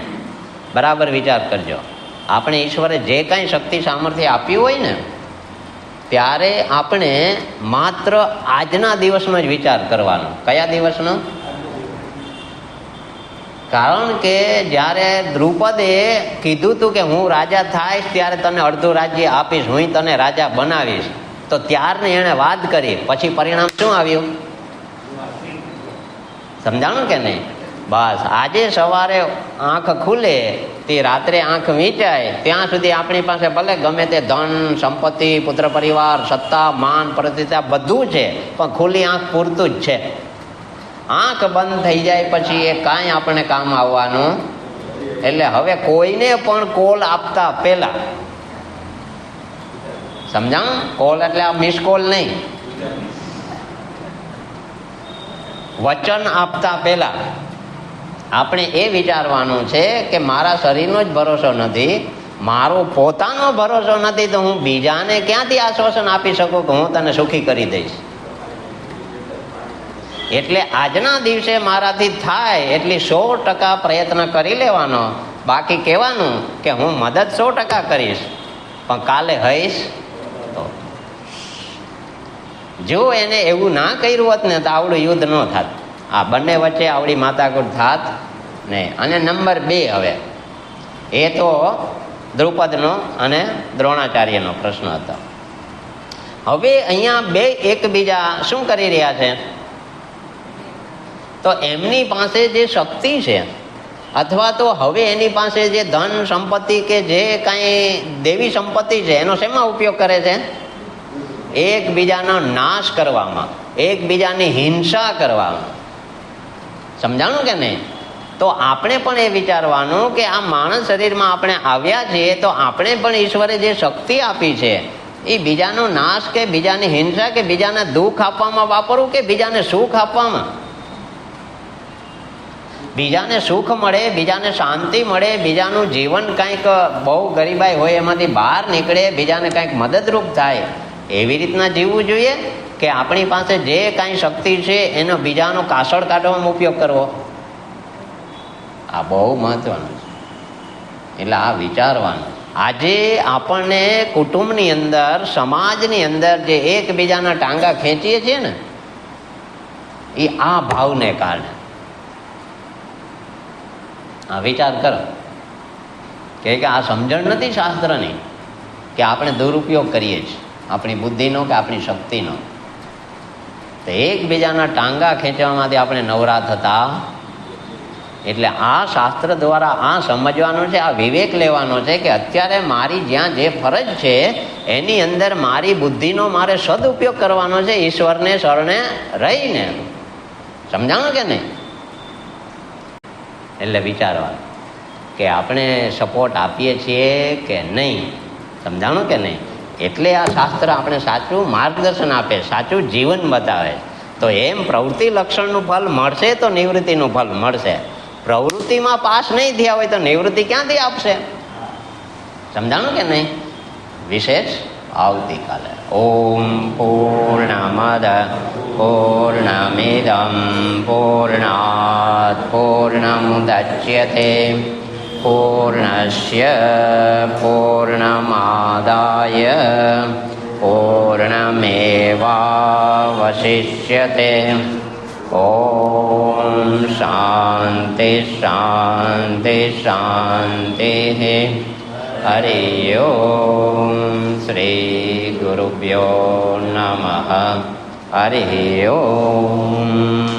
બરાબર વિચાર કરજો, આપણે ઈશ્વરે જે કાંઈ શક્તિ સામર્થ્ય આપ્યું હોય ને, ત્યારે આપણે માત્ર આજના દિવસનો જ વિચાર કરવાનો. કયા દિવસનો? કારણ કે જ્યારે દ્રુપદે કીધું હતું કે હું રાજા થાઈશ ત્યારે તને અડધું રાજ્ય આપીશ, હું તને રાજા બનાવીશ, તો ત્યારને એણે વાત કરી. પછી પરિણામ શું આવ્યું? સમજાણું કે નહીં? બસ આજે સવારે આંખ ખુલે તે રાત્રે આંખ વીંચાય ત્યાં સુધી આપણી પાસે ભલે ગમે તે ધન સંપત્તિ પુત્ર પરિવાર સત્તા માન પ્રતિષ્ઠા બધું છે, પણ ખુલ્લી આંખ પૂરતું જ છે. આંખ બંધ થઈ જાય પછી એ કાંઈ આપણે કામ આવવાનું. એટલે હવે કોઈને પણ કોલ આપતા પહેલા, સમજાણું? કોલ એટલે આ મિસ કોલ નહીં, વચન આપતા પહેલા આપણે એ વિચારવાનું છે કે મારા શરીરનો જ ભરોસો નથી, મારો પોતાનો ભરોસો નથી, તો હું બીજાને ક્યાંથી આશ્વાસન આપી શકું કે હું તને સુખી કરી દઈશ. એટલે આજના દિવસે મારાથી થાય એટલી 100% પ્રયત્ન કરી લેવાનો. બાકી કહેવાનું કે હું મદદ 100% કરીશ, પણ કાલે હઈશ તો. જો એને એવું ના કર્યું હોત ને તો આવડું યુદ્ધ ન થાત, આ બંને વચ્ચે આવડી માથાકૂટ થાત નહીં. અને નંબર 2, હવે એ તો દ્રુપદનો અને દ્રોણાચાર્યનો પ્રશ્ન હતો. હવે અહીંયા બે એકબીજા શું કરી રહ્યા છે? તો એમની પાસે જે શક્તિ છે અથવા તો હવે એની પાસે જે ધન સંપત્તિ કે જે કાંઈ દેવી સંપત્તિ છે એનો શેમાં ઉપયોગ કરે છે? એકબીજાનો નાશ કરવામાં, એકબીજાની હિંસા કરવામાં. સમજાણું કે નહીં? તો આપણે પણ એ વિચારવાનું કે આ માણસ શરીરમાં આપણે આવ્યા છીએ તો આપણે પણ ઈશ્વરે જે શક્તિ આપી છે એ બીજાનો નાશ કે બીજાની હિંસા કે બીજાને દુઃખ આપવામાં વાપરવું કે બીજાને સુખ આપવામાં. બીજાને સુખ મળે, બીજાને શાંતિ મળે, બીજાનું જીવન કંઈક બહુ ગરીબાઈ હોય એમાંથી બહાર નીકળે, બીજાને કંઈક મદદરૂપ થાય, એવી રીતના જીવવું જોઈએ કે આપણી પાસે જે કાંઈ શક્તિ છે એનો બીજાનો કાસળ કાઢવામાં ઉપયોગ કરવો. આ બહુ મહત્વનું છે. એટલે આ વિચારવાનું. આજે આપણને કુટુંબની અંદર, સમાજની અંદર જે એકબીજાના ટાંગા ખેંચીએ છીએ ને, એ આ ભાવને કારણે. આ વિચાર કરો કે આ સમજણ નથી શાસ્ત્રની કે આપણે દુરુપયોગ કરીએ છીએ આપણી બુદ્ધિનો કે આપણી શક્તિનો. તો એકબીજાના ટાંગા ખેંચવામાંથી આપણે નવરા થતા. એટલે આ શાસ્ત્ર દ્વારા આ સમજવાનું છે, આ વિવેક લેવાનો છે કે અત્યારે મારી જ્યાં જે ફરજ છે એની અંદર મારી બુદ્ધિનો મારે સદુપયોગ કરવાનો છે, ઈશ્વરને શરણે રહીને. સમજાણું કે નહીં? એટલે વિચારવાનું કે આપણે સપોર્ટ આપીએ છીએ કે નહીં. સમજાણું કે નહીં? એટલે આ શાસ્ત્ર આપણે સાચું માર્ગદર્શન આપે, સાચું જીવન બતાવે. તો એમ પ્રવૃત્તિ લક્ષણનું ફલ મળશે તો નિવૃત્તિનું ફલ મળશે. પ્રવૃત્તિમાં પાસ નહીં થયા હોય તો નિવૃત્તિ ક્યાંથી આપશે? સમજાણું કે નહીં? વિશેષ આવતીકાલે. ઓમ પૂર્ણમદ પૂર્ણમિદં પૂર્ણાત પૂર્ણમુદચ્યતે પૂર્ણસ્ય પૂર્ણમાદાય પૂર્ણમેવાવશિષ્યતે. ઓમ શાંતિ શાંતિ શાંતિ. હરિ ઓમ શ્રી ગુરુભ્યો નમઃ. હરિ ઓમ.